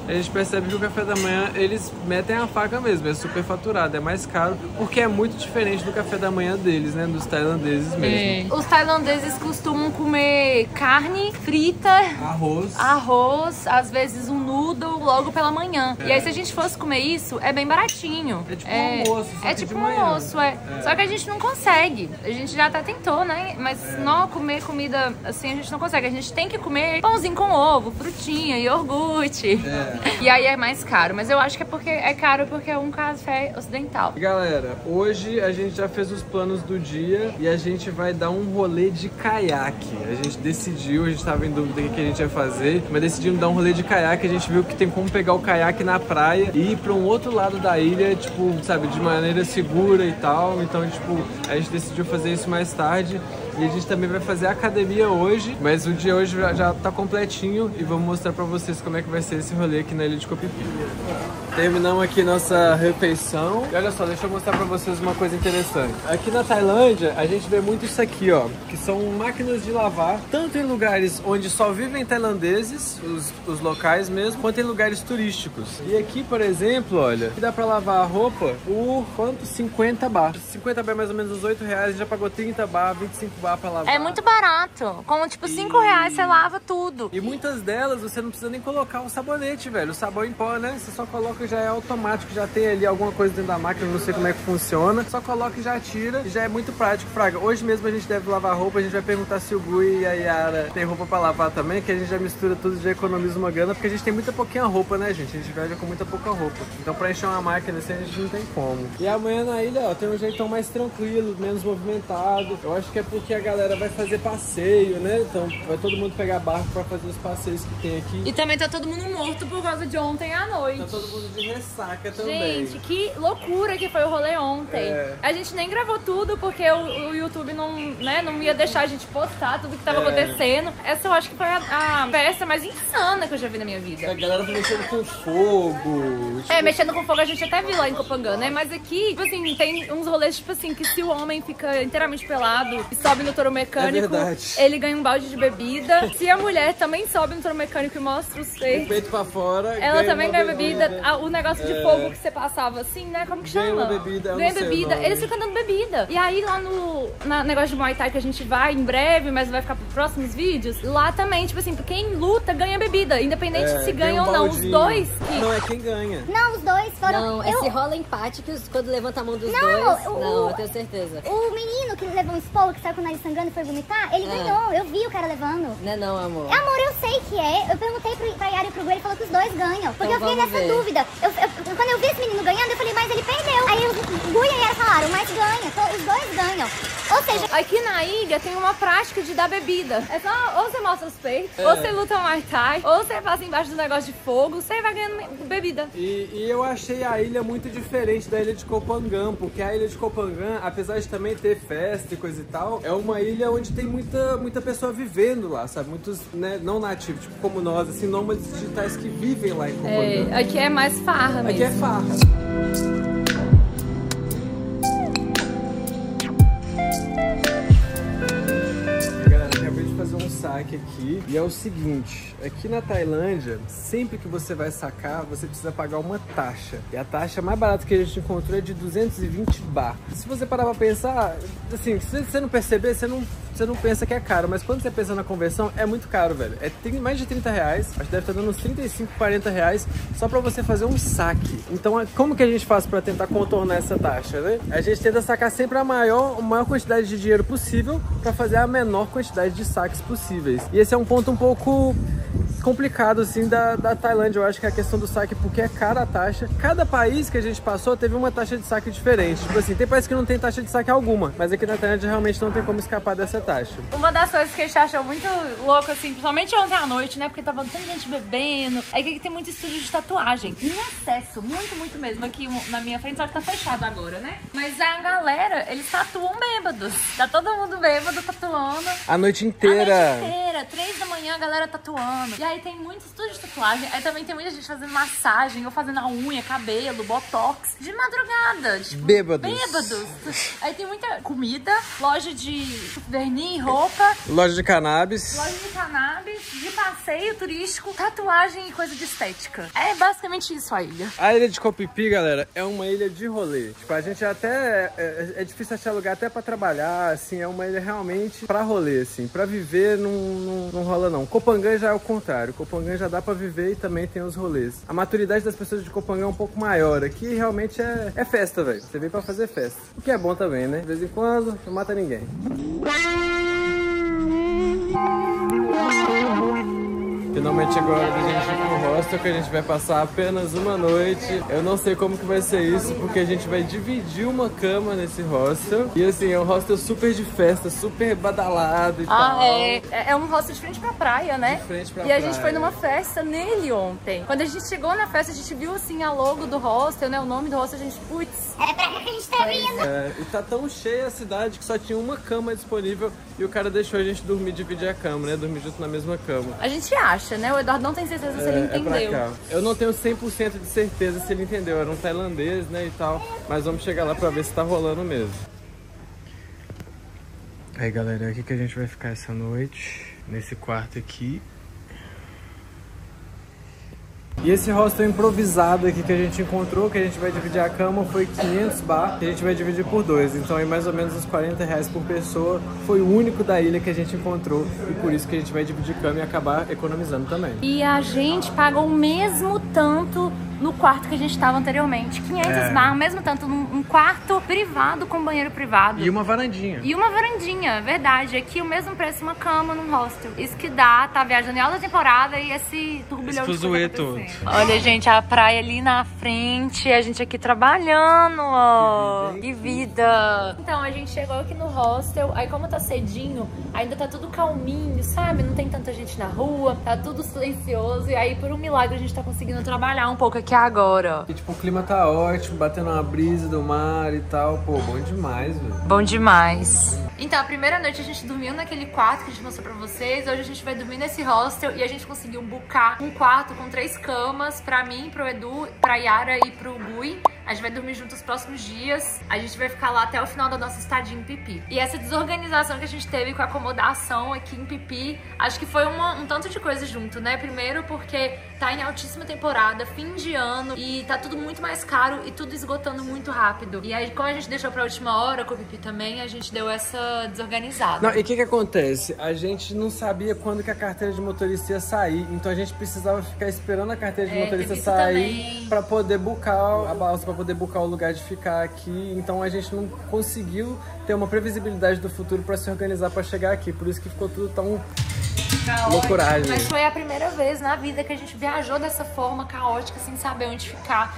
a gente percebe que o café da manhã, eles metem a faca mesmo, é super faturado, é mais caro, porque é muito diferente do café da manhã deles, né, dos tailandeses mesmo. Os tailandeses costumam comer carne frita, arroz, às vezes um noodle logo pela manhã. E aí se a gente fosse comer isso, é bem baratinho. É tipo um almoço, só é tipo um almoço, Só que a gente não consegue. A gente já até tentou, né, mas não comer comida assim a gente não consegue. A gente tem que comer pãozinho com ovo, frutinha, iogurte. E aí é mais caro, mas eu acho que é caro porque é um café ocidental. Galera, hoje a gente já fez os planos do dia e a gente vai dar um rolê de caiaque. A gente decidiu, a gente tava em dúvida do que a gente ia fazer, mas decidimos dar um rolê de caiaque. A gente viu que tem como pegar o caiaque na praia e ir para um outro lado da ilha, tipo, sabe, de maneira segura e tal. Então, tipo, a gente decidiu fazer isso mais tarde. E a gente também vai fazer academia hoje, mas o dia hoje já tá completinho e vamos mostrar pra vocês como é que vai ser esse rolê aqui na Ilha de Koh-Phi-Phi. Terminamos aqui nossa refeição. E olha só, deixa eu mostrar pra vocês uma coisa interessante. Aqui na Tailândia, a gente vê muito isso aqui, ó, que são máquinas de lavar, tanto em lugares onde só vivem tailandeses, os locais mesmo, quanto em lugares turísticos. E aqui, por exemplo, olha, que dá pra lavar a roupa por quanto? 50 baht. 50 baht é mais ou menos uns 8 reais, a gente já pagou 30 baht, 25 baht pra lavar. É muito barato. Com tipo 5 reais você lava tudo. E muitas delas você não precisa nem colocar o sabonete, velho. O sabão em pó, né? Você só coloca, já é automático, já tem ali alguma coisa dentro da máquina, não sei como é que funciona. Só coloca e já tira, e já é muito prático, Fraga. Hoje mesmo a gente deve lavar roupa, a gente vai perguntar se o Gui e a Yara tem roupa pra lavar também, que a gente já mistura tudo, já economiza uma grana, porque a gente tem muita pouquinha roupa, né, gente? A gente viaja com muita pouca roupa. Então pra encher uma máquina assim a gente não tem como. E amanhã na ilha, ó, tem um jeitão mais tranquilo, menos movimentado. Eu acho que é porque a galera vai fazer passeio, né? Então vai todo mundo pegar barco pra fazer os passeios que tem aqui. E também tá todo mundo morto por causa de ontem à noite. Tá todo mundo de ressaca também. Gente, que loucura que foi o rolê ontem. A gente nem gravou tudo porque o YouTube não ia deixar a gente postar tudo que tava acontecendo. Essa eu acho que foi a festa mais insana que eu já vi na minha vida. A galera tá mexendo com fogo. Tipo... mexendo com fogo a gente até viu lá em Koh Phangan, né? Mas aqui, tipo assim, tem uns rolês, tipo assim, que se o homem fica inteiramente pelado e sobe no touro mecânico, ele ganha um balde de bebida. Se a mulher também sobe no touro mecânico e mostra os peitos, o peito pra fora, ela também ganha bebida. O negócio de fogo que você passava assim, né? Como que chama? Ganha bebida. Eles ficam dando bebida. E aí lá no negócio de Muay Thai que a gente vai em breve, mas vai ficar pros próximos vídeos, lá também, tipo assim, quem luta ganha bebida, independente se ganha ou não. Os dois que... Não, é quem ganha. Não, os dois foram... Não, se rola empate quando levanta a mão dos dois. Não, eu tenho certeza. O menino que levou um esporro, que saiu com o nariz sangrando e foi vomitar, ele ganhou. Eu vi o cara levando. Não, amor. Amor, eu sei que é. Eu perguntei pra Yara e pro Gui, ele falou que os dois ganham. Porque então, eu fiquei nessa dúvida. Quando eu vi esse menino ganhando, eu falei, mas ele perdeu. Aí o Gui e a Yara falaram, mas ganha. Os dois ganham. Ou seja... Aqui na ilha tem uma prática de dar bebida. É só, ou você mostra os peitos, ou você luta Muay Thai, ou você passa embaixo do negócio de fogo, você vai ganhando bebida. E eu achei a ilha muito diferente da ilha de Koh Phangan, porque a ilha de Koh Phangan, apesar de também ter festa e coisa e tal, é uma ilha onde tem muita pessoa vivendo lá, sabe? Muitos, né, não nativos, tipo como nós, assim, nômades digitais que vivem lá em Koh Phangan. Aqui é mais farra mesmo. Aqui é farra. Fazer um saque aqui, e é o seguinte, aqui na Tailândia, sempre que você vai sacar, você precisa pagar uma taxa, e a taxa mais barata que a gente encontrou é de 220 baht. Se você parar pra pensar, assim, se você não perceber, você não pensa que é caro, mas quando você pensa na conversão, é muito caro, velho. Tem mais de 30 reais, acho que deve estar dando uns 35, 40 reais só pra você fazer um saque. Então, como que a gente faz pra tentar contornar essa taxa, né? A gente tenta sacar sempre a maior quantidade de dinheiro possível pra fazer a menor quantidade de saques possíveis. E esse é um ponto um pouco complicado, assim, da Tailândia. Eu acho que é a questão do saque, porque é cara a taxa. Cada país que a gente passou teve uma taxa de saque diferente. Tipo assim, tem países que não tem taxa de saque alguma, mas aqui na Tailândia realmente não tem como escapar dessa taxa. Uma das coisas que a gente achou muito louco, assim, principalmente ontem à noite, né? Porque tava tanta gente bebendo. É que aqui tem muito estúdio de tatuagem. Em acesso, muito mesmo. Aqui na minha frente, só que tá fechado agora, né? Mas a galera, eles tatuam bêbados. Tá todo mundo bêbado, tatuando. A noite inteira. 3 da manhã a galera tatuando. E aí tem muito estúdio de tatuagem. Aí também tem muita gente fazendo massagem, ou fazendo a unha, cabelo, botox. De madrugada. Tipo, bêbados. Aí tem muita comida, loja de souvenir, roupa. Loja de cannabis. De passeio turístico, tatuagem e coisa de estética. É basicamente isso a ilha. A ilha de Koh-Phi-Phi, galera, é uma ilha de rolê. Tipo, a gente até... É difícil achar lugar até pra trabalhar, assim. É uma ilha realmente pra rolê, assim. Pra viver não rola, não. Koh Phangan já é o contrário. Koh Phangan já dá pra viver e também tem os rolês. A maturidade das pessoas de Koh Phangan é um pouco maior. Aqui realmente é festa, velho. Você veio pra fazer festa. O que é bom também, né? De vez em quando, não mata ninguém. Finalmente chegou a hora da gente ir pro hostel, que a gente vai passar apenas uma noite. Eu não sei como que vai ser isso, porque a gente vai dividir uma cama nesse hostel. E assim, é um hostel super de festa, super badalado e tal. É um hostel de frente pra praia, né? De frente pra praia. E a gente foi numa festa nele ontem. Quando a gente chegou na festa, a gente viu assim a logo do hostel, né? O nome do hostel, a gente, putz, é pra cá que a gente tá vindo. E tá tão cheia a cidade que só tinha uma cama disponível e o cara deixou a gente dormir, dividir a cama, né? Dormir junto na mesma cama. A gente acha, né? O Eduardo não tem certeza se ele entendeu. É pra cá. Eu não tenho 100% de certeza se ele entendeu. Era um tailandês, né, e tal. Mas vamos chegar lá pra ver se tá rolando mesmo. Aí, galera, é aqui que a gente vai ficar essa noite. Nesse quarto aqui. E esse hostel improvisado aqui que a gente encontrou, que a gente vai dividir a cama, foi 500 baht, que a gente vai dividir por 2. Então é mais ou menos uns 40 reais por pessoa. Foi o único da ilha que a gente encontrou e por isso que a gente vai dividir cama e acabar economizando também. E a gente pagou o mesmo tanto no quarto que a gente estava anteriormente. 500 baht, o mesmo tanto, num quarto privado com banheiro privado. E uma varandinha. E uma varandinha, verdade. Aqui o mesmo preço, uma cama num hostel. Isso que dá, tá viajando em alta temporada e esse turbilhão de coisa todo. Olha, gente, a praia ali na frente, a gente aqui trabalhando, ó. Que vida. Então, a gente chegou aqui no hostel, aí como tá cedinho, ainda tá tudo calminho, sabe? Não tem tanta gente na rua, tá tudo silencioso. E aí, por um milagre, a gente tá conseguindo trabalhar um pouco aqui agora. E, tipo, o clima tá ótimo, batendo uma brisa do mar e tal. Pô, bom demais, velho. Bom demais. Então, a primeira noite a gente dormiu naquele quarto que a gente mostrou pra vocês. Hoje a gente vai dormir nesse hostel e a gente conseguiu bucar um quarto com 3 camas pra mim, pro Edu, pra Yara e pro Gui. A gente vai dormir junto os próximos dias. A gente vai ficar lá até o final da nossa estadia em Pipi. E essa desorganização que a gente teve com a acomodação aqui em Pipi, acho que foi um tanto de coisa junto, né? Primeiro porque tá em altíssima temporada, fim de ano, e tá tudo muito mais caro e tudo esgotando muito rápido. E aí, como a gente deixou pra última hora com o Pipi também, a gente deu essa desorganizada. Não, e o que acontece? A gente não sabia quando que a carteira de motorista ia sair, então a gente precisava ficar esperando a carteira de motorista sair pra poder bucar a balsa, pra poder bucar o lugar de ficar aqui. Então a gente não conseguiu ter uma previsibilidade do futuro pra se organizar pra chegar aqui, por isso que ficou tudo tão loucuragem. Mas foi a primeira vez na vida que a gente viajou dessa forma caótica, sem saber onde ficar.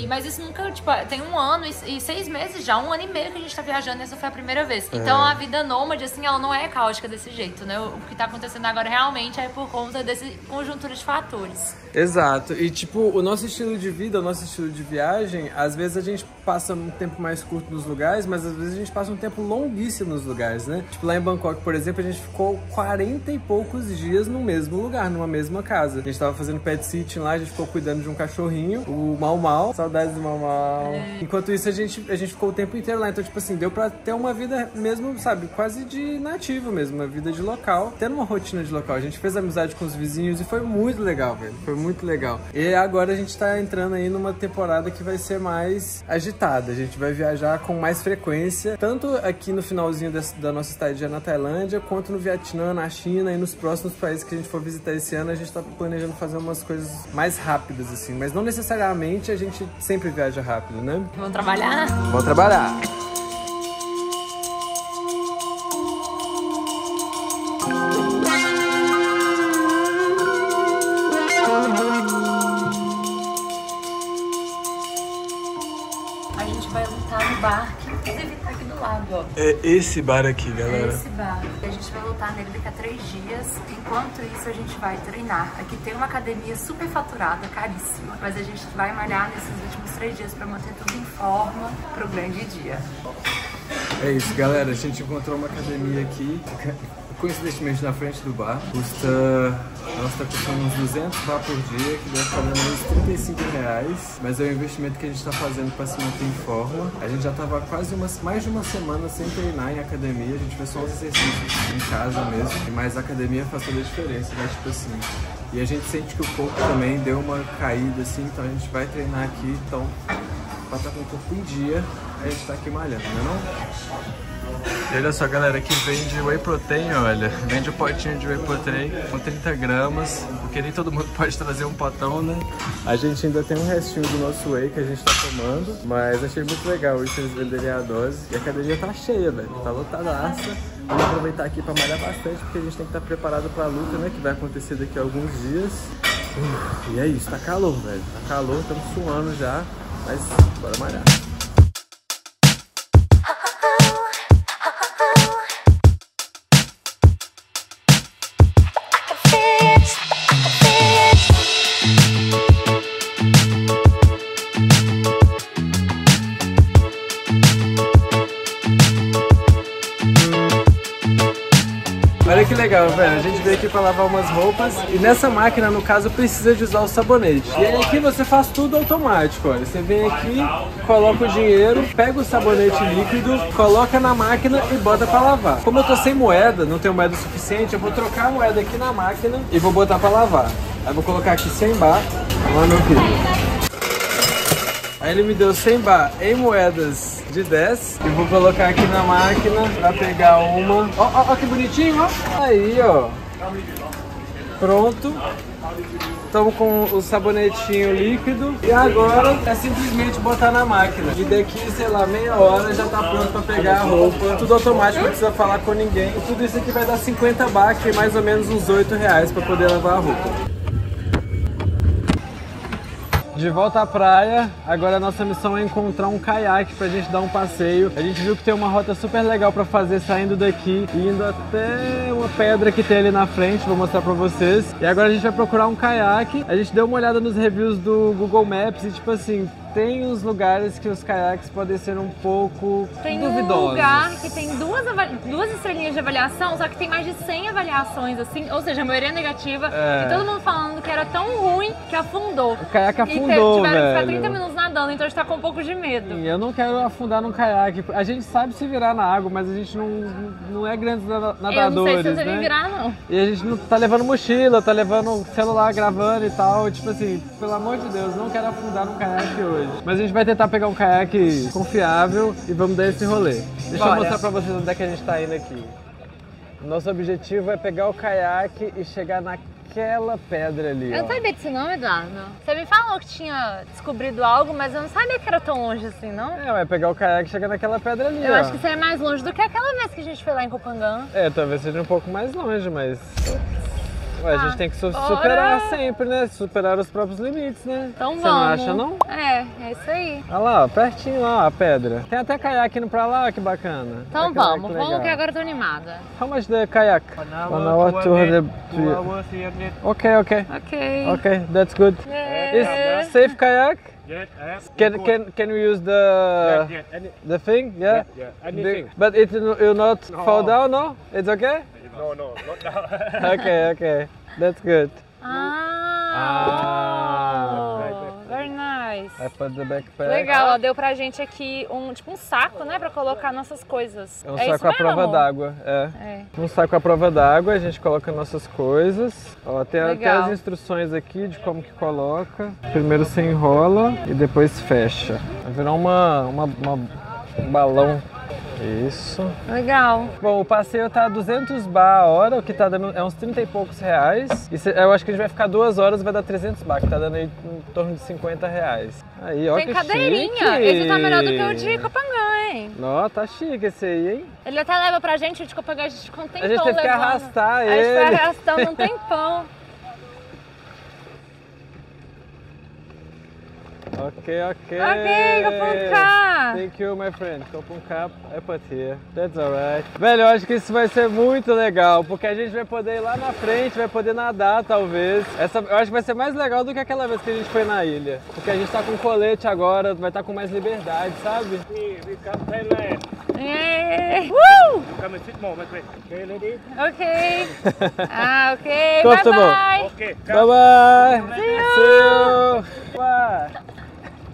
Mas isso nunca, tipo, tem 1 ano e 6 meses já, 1 ano e meio que a gente tá viajando, e essa foi a primeira vez. Então a vida nômade, assim, ela não é caótica desse jeito, né? O que tá acontecendo agora realmente é por conta desse conjuntura de fatores. Exato. E, tipo, o nosso estilo de vida, o nosso estilo de viagem, às vezes a gente passa um tempo mais curto nos lugares, mas às vezes a gente passa um tempo longuíssimo nos lugares, né? Tipo, lá em Bangkok, por exemplo, a gente ficou 40 e poucos dias no mesmo lugar, numa mesma casa. A gente tava fazendo pet sitting lá, a gente ficou cuidando de um cachorrinho, o Mau Mau, saudades do Mau Mau. Enquanto isso, a gente ficou o tempo inteiro lá. Então, tipo assim, deu pra ter uma vida mesmo, sabe, quase de nativo mesmo, uma vida de local, tendo uma rotina de local. A gente fez amizade com os vizinhos e foi muito legal, velho. Foi muito legal. E agora a gente tá entrando aí numa temporada que vai ser mais agitada. A gente vai viajar com mais frequência, tanto aqui no finalzinho da nossa estadia na Tailândia, quanto no Vietnã, na China e nos próximos países que a gente for visitar esse ano. A gente tá planejando fazer umas coisas mais rápidas, assim, mas não necessariamente a gente sempre viaja rápido, né? Vamos trabalhar? Vamos trabalhar! A gente vai lutar no bar, que inclusive tá aqui do lado, ó. É esse bar aqui, galera. É esse bar. A gente vai lutar nele daqui a 3 dias. Enquanto isso, a gente vai treinar. Aqui tem uma academia super faturada, caríssima. Mas a gente vai malhar nesses últimos 3 dias pra manter tudo em forma pro grande dia. É isso, galera. A gente encontrou uma academia aqui, coincidentemente na frente do bar. Ela está custando uns 200 baht por dia, que deve estar dando uns 35 reais. Mas é o investimento que a gente está fazendo para se manter em forma. A gente já estava quase mais de uma semana sem treinar em academia. A gente fez só os exercícios em casa mesmo. Mas a academia faz toda a diferença, né? Tipo assim. E a gente sente que o corpo também deu uma caída, assim. Então a gente vai treinar aqui. Então, para estar com o corpo em dia, a gente tá aqui malhando, não é não? E olha só, galera, aqui vende whey protein, olha. Vende um potinho de whey protein com 30 gramas, porque nem todo mundo pode trazer um potão, né? A gente ainda tem um restinho do nosso whey que a gente tá tomando, mas achei muito legal isso, eles venderem a dose. E a academia tá cheia, velho, tá lotadaça. Vamos aproveitar aqui para malhar bastante, porque a gente tem que estar preparado para a luta, né? Que vai acontecer daqui a alguns dias. E é isso, tá calor, velho. Tá calor, estamos suando já, mas bora malhar. Olha que legal, velho, a gente veio aqui pra lavar umas roupas e nessa máquina, no caso, precisa de usar o sabonete. E aí aqui você faz tudo automático, olha. Você vem aqui, coloca o dinheiro, pega o sabonete líquido, coloca na máquina e bota pra lavar. Como eu tô sem moeda, não tenho moeda suficiente, eu vou trocar a moeda aqui na máquina e vou botar pra lavar. Aí vou colocar aqui 100 baht, ó meu filho. Aí ele me deu 100 baht em moedas de 10 e vou colocar aqui na máquina pra pegar uma. Ó, que bonitinho, ó. Aí, ó. Pronto. Estamos com o sabonetinho líquido e agora é simplesmente botar na máquina. E daqui, sei lá, meia hora já tá pronto pra pegar a roupa. Tudo automático, não precisa falar com ninguém. E tudo isso aqui vai dar 50 baht, que é mais ou menos uns R$8 pra poder lavar a roupa. De volta à praia, agora a nossa missão é encontrar um caiaque pra gente dar um passeio. A gente viu que tem uma rota super legal pra fazer saindo daqui e indo até uma pedra que tem ali na frente, vou mostrar pra vocês. E agora a gente vai procurar um caiaque. A gente deu uma olhada nos reviews do Google Maps e tipo assim, tem uns lugares que os caiaques podem ser um pouco duvidosos. Tem um lugar que tem duas estrelinhas de avaliação, só que tem mais de 100 avaliações, assim, ou seja, a maioria é negativa. E todo mundo falando que era tão ruim que afundou. O caiaque afundou, tiveram que velho. ficar 30 minutos nadando, então a gente tá com um pouco de medo. Sim, eu não quero afundar num caiaque. A gente sabe se virar na água, mas a gente não é grandes nadadores, eu não sei se eu sei né? me virar, não. E a gente não tá levando mochila, tá levando celular gravando e tal. Tipo assim, pelo amor de Deus, não quero afundar num caiaque hoje. Mas a gente vai tentar pegar um caiaque confiável e vamos dar esse rolê. Deixa eu mostrar pra vocês onde é que a gente tá indo aqui. Nosso objetivo é pegar o caiaque e chegar naquela pedra ali. Eu não sabia desse nome, Eduardo. Você me falou que tinha descobrido algo, mas eu não sabia que era tão longe assim, não? É, vai pegar o caiaque e chegar naquela pedra ali, Eu acho que seria mais longe do que aquela vez que a gente foi lá em Copangã. É, talvez seja um pouco mais longe, mas... Ué, a gente tem que superar sempre, né? Superar os próprios limites, né? Então vamos. Você não acha, não? É isso aí. Olha lá, ó, pertinho lá, a pedra. Tem até caiaque indo pra lá, que bacana. Então vamos que agora eu tô animada. How much the kayak? 1 hour, 200. Okay, that's good. Is safe kayak? Yes. Can we use the thing? Yeah? Anything. But it will not fall down, no? It's okay? No, not down. Okay. That's good. Very nice. I put the backpack. Legal, ó, deu pra gente aqui tipo um saco, né, pra colocar nossas coisas. É um saco à prova d'água, é. Um saco à prova d'água, a gente coloca nossas coisas. Ó, tem até as instruções aqui de como que coloca. Primeiro você enrola e depois fecha. Vai virar um balão. Isso. Legal. Bom, o passeio tá 200 baht a hora, o que tá dando é uns 30 e poucos reais. E eu acho que a gente vai ficar 2 horas e vai dar 300 baht, que tá dando aí em torno de 50 reais. Aí, ó, tem que cadeirinha. Chique. Esse tá melhor do que o de Copangã, hein? Ó, tá chique esse aí, hein? Ele até leva pra gente, o de Copangã a gente ficou um tempão A gente teve que arrastar ele. A gente foi arrastando um tempão. Okay, Kopunka. Thank you, my friend. Kopunka, I put here. That's alright. Velho, eu acho que isso vai ser muito legal, porque a gente vai poder ir lá na frente, vai poder nadar, talvez. Eu acho que vai ser mais legal do que aquela vez que a gente foi na ilha. Porque a gente tá com colete agora, vai estar com mais liberdade, sabe? We come Thailand. Yeah. Woo! Come and sit more, my friend. Okay, lady? Okay. Okay. Comfortable. Bye-bye. Okay. Bye-bye. See you. Bye.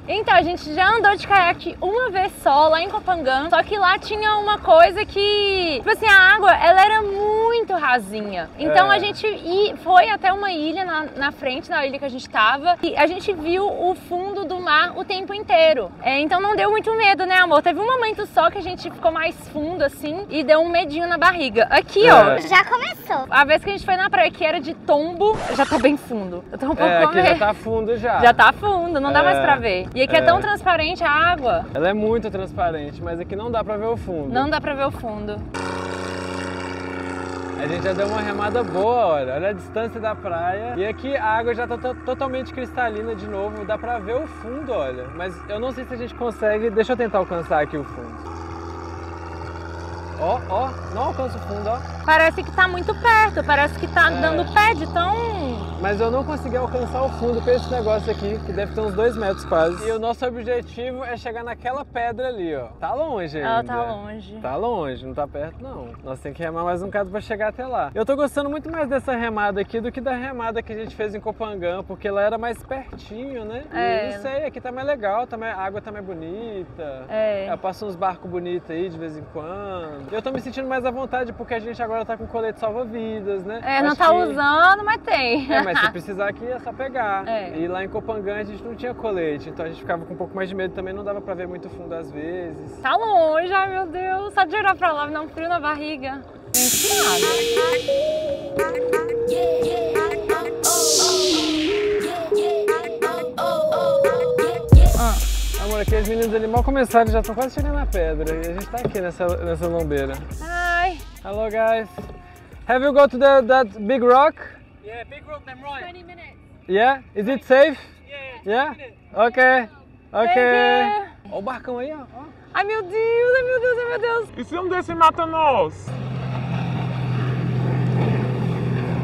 Então, a gente já andou de caiaque uma vez só, lá em Copangã, só que lá tinha uma coisa que, tipo assim, a água, ela era muito rasinha. Então a gente foi até uma ilha na frente da ilha que a gente tava, e a gente viu o fundo do mar o tempo inteiro. Então não deu muito medo, né, amor? Teve um momento só que a gente ficou mais fundo, assim, e deu um medinho na barriga. Aqui, ó. Já começou. A vez que a gente foi na praia, que era de tombo, já tá bem fundo. Eu tô um pouco com aqui já tá fundo já. Já tá fundo, não dá mais pra ver. E aqui é tão transparente a água. Ela é muito transparente, mas aqui não dá pra ver o fundo. Não dá pra ver o fundo. A gente já deu uma remada boa, olha a distância da praia. E aqui a água já tá totalmente cristalina de novo, dá pra ver o fundo, olha. Mas eu não sei se a gente consegue, deixa eu tentar alcançar aqui o fundo. Ó, não alcança o fundo, ó. Parece que tá muito perto, parece que tá dando pé de tão... Mas eu não consegui alcançar o fundo com esse negócio aqui, que deve ter uns 2 metros quase. E o nosso objetivo é chegar naquela pedra ali, ó. Tá longe ainda. Ela tá longe. Tá longe, não tá perto não. Nós temos que remar mais um bocado pra chegar até lá. Eu tô gostando muito mais dessa remada aqui do que da remada que a gente fez em Copangã, porque lá era mais pertinho, né? E não sei, aqui tá mais legal, a água tá mais bonita. Passa uns barcos bonitos aí de vez em quando. Eu tô me sentindo mais à vontade porque a gente agora tá com colete salva-vidas, né? Não tá usando, mas tem. Mas se precisar aqui é só pegar. E lá em Copangã a gente não tinha colete, então a gente ficava com um pouco mais de medo também, não dava pra ver muito fundo às vezes. Tá longe, ai meu Deus, só de olhar pra lá me dá um frio na barriga. Amor, aqui as meninas ali mal começaram, já estão quase chegando na pedra e a gente tá aqui nessa lombeira. Hi. Hello guys. Have you go to that big rock? Yeah, big rock, then right. 20 minutes. Yeah? Is it safe? Yeah. Okay. Olha o barcão aí, ó. Ai meu Deus, ai meu Deus, ai meu Deus. E se um desse mata nós?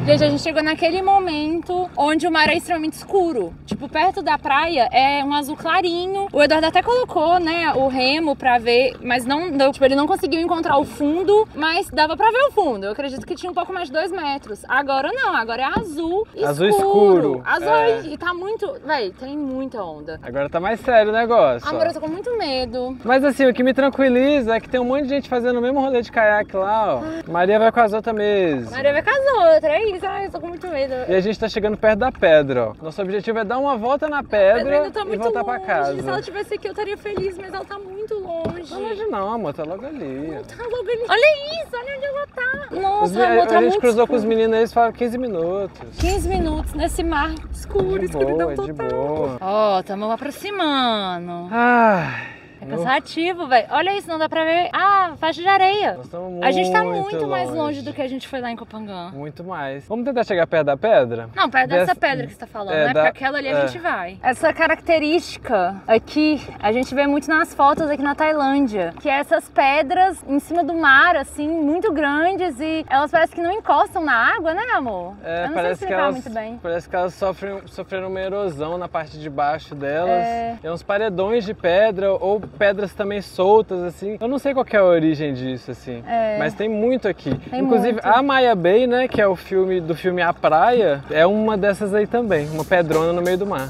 Gente, a gente chegou naquele momento onde o mar é extremamente escuro. Tipo, perto da praia é um azul clarinho. O Eduardo até colocou, né, o remo pra ver, mas não deu. Tipo, ele não conseguiu encontrar o fundo, mas dava pra ver o fundo. Eu acredito que tinha um pouco mais de 2 metros. Agora não, agora é azul escuro. Azul escuro. Azul e tá muito... Véi, tem muita onda. Agora tá mais sério o negócio. Amor, eu tô com muito medo. Mas assim, o que me tranquiliza é que tem um monte de gente fazendo o mesmo rolê de caiaque lá, ó. Maria vai com as outras mesmo. Maria vai com as outras, é isso. Ai, eu tô com muito medo. E a gente tá chegando perto da pedra, ó. Nosso objetivo é dar uma volta na pedra tá e voltar pra casa. Se ela tivesse aqui eu estaria feliz, mas ela tá muito longe. Não longe não, amor, tá logo ali. Não tá logo ali. Olha isso, olha onde ela tá. Nossa, amor, tá a gente muito cruzou escuro. com os meninos aí, eles falaram 15 minutos. 15 minutos nesse mar escuro, escuridão total. De boa. Ó, tamo aproximando. É Ai, cansativo, velho. Olha isso, não dá pra ver. Ah, faixa de areia. Nós estamos muito A gente tá muito mais longe do que a gente foi lá em Copangã. Muito mais. Vamos tentar chegar perto da pedra? Não, perto dessa pedra que você tá falando, né? Porque aquela ali a gente vai. Essa característica aqui, a gente vê muito nas fotos aqui na Tailândia, que é essas pedras em cima do mar, assim, muito grandes e elas parecem que não encostam na água, né, amor? Eu não sei explicar muito bem. Parece que elas sofreram uma erosão na parte de baixo delas. Tem uns paredões de pedra ou pedras também soltas, assim. Eu não sei qual que é a origem disso, assim. Mas tem muito aqui. Inclusive, muito. A Maya Bay, né, que é o filme do filme A Praia, é uma dessas aí também. Uma pedrona no meio do mar.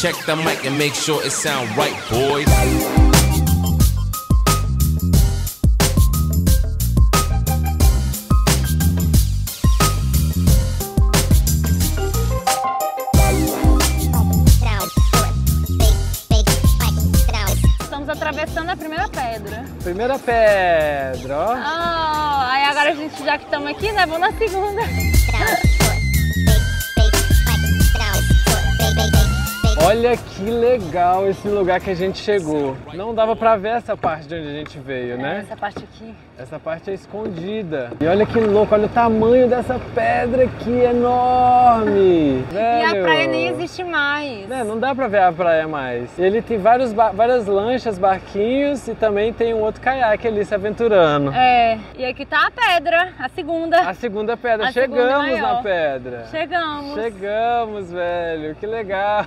Check the mic and make sure it sound right, boys. Atravessando a primeira pedra. Primeira pedra, ó. Aí agora a gente, já que estamos aqui, né, vamos na segunda. Olha que legal esse lugar que a gente chegou. Não dava pra ver essa parte de onde a gente veio, né? Essa parte aqui. Essa parte é escondida. E olha que louco, olha o tamanho dessa pedra aqui, enorme. Velho. E a praia nem existe mais. Não dá pra ver a praia mais. Ele tem várias lanchas, barquinhos e também tem um outro caiaque ali se aventurando. E aqui tá a pedra, a segunda. A segunda pedra. Chegamos na pedra. Chegamos, velho. Que legal.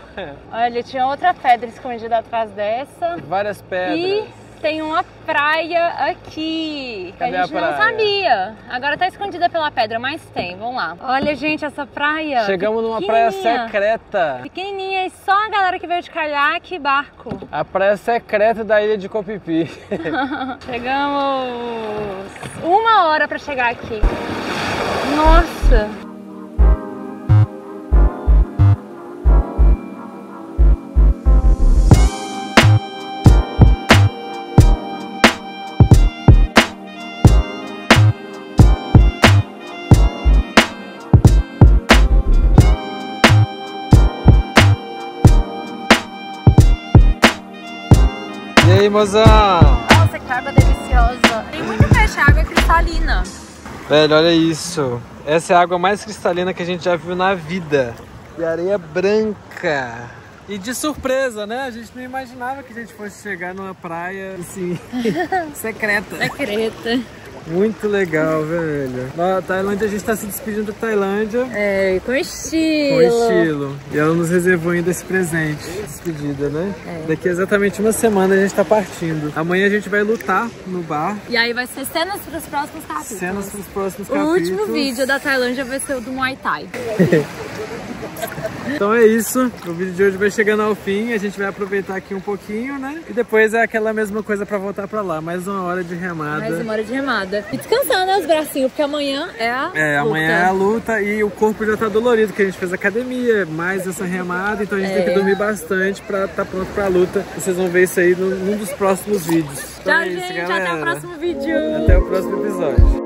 Olha, tinha outra pedra escondida atrás dessa. Várias pedras. E tem uma praia aqui. Cadê a gente não sabia. Agora tá escondida pela pedra, mas tem. Vamos lá. Olha, gente, essa praia. Chegamos numa praia secreta. Pequenininha e só a galera que veio de caiaque e barco. A praia secreta da ilha de Koh-Phi. Chegamos 1 hora pra chegar aqui. Nossa! E aí, mozão? Nossa, que água deliciosa. Tem muito peixe, a água é cristalina. Velho, olha isso. Essa é a água mais cristalina que a gente já viu na vida. E areia branca. E de surpresa, né? A gente não imaginava que a gente fosse chegar numa praia, assim, secreta. Secreta. Muito legal, velho. Na Tailândia, a gente tá se despedindo da Tailândia. É, com estilo. Com estilo. E ela nos reservou ainda esse presente. Despedida, né? É. Daqui a exatamente uma semana a gente tá partindo. Amanhã a gente vai lutar no bar. E aí vai ser cenas pros próximos capítulos. Cenas pros próximos capítulos. O último vídeo da Tailândia vai ser o do Muay Thai. Então é isso, o vídeo de hoje vai chegando ao fim, a gente vai aproveitar aqui um pouquinho, né? E depois é aquela mesma coisa pra voltar pra lá, mais uma hora de remada. Mais uma hora de remada. E descansar, né, os bracinhos, porque amanhã é a luta. Amanhã é a luta e o corpo já tá dolorido, porque a gente fez academia, mais essa remada, então a gente tem que dormir bastante pra estar pronto pra luta. E vocês vão ver isso aí num dos próximos vídeos. Então tchau, gente, até o próximo vídeo. Até o próximo episódio.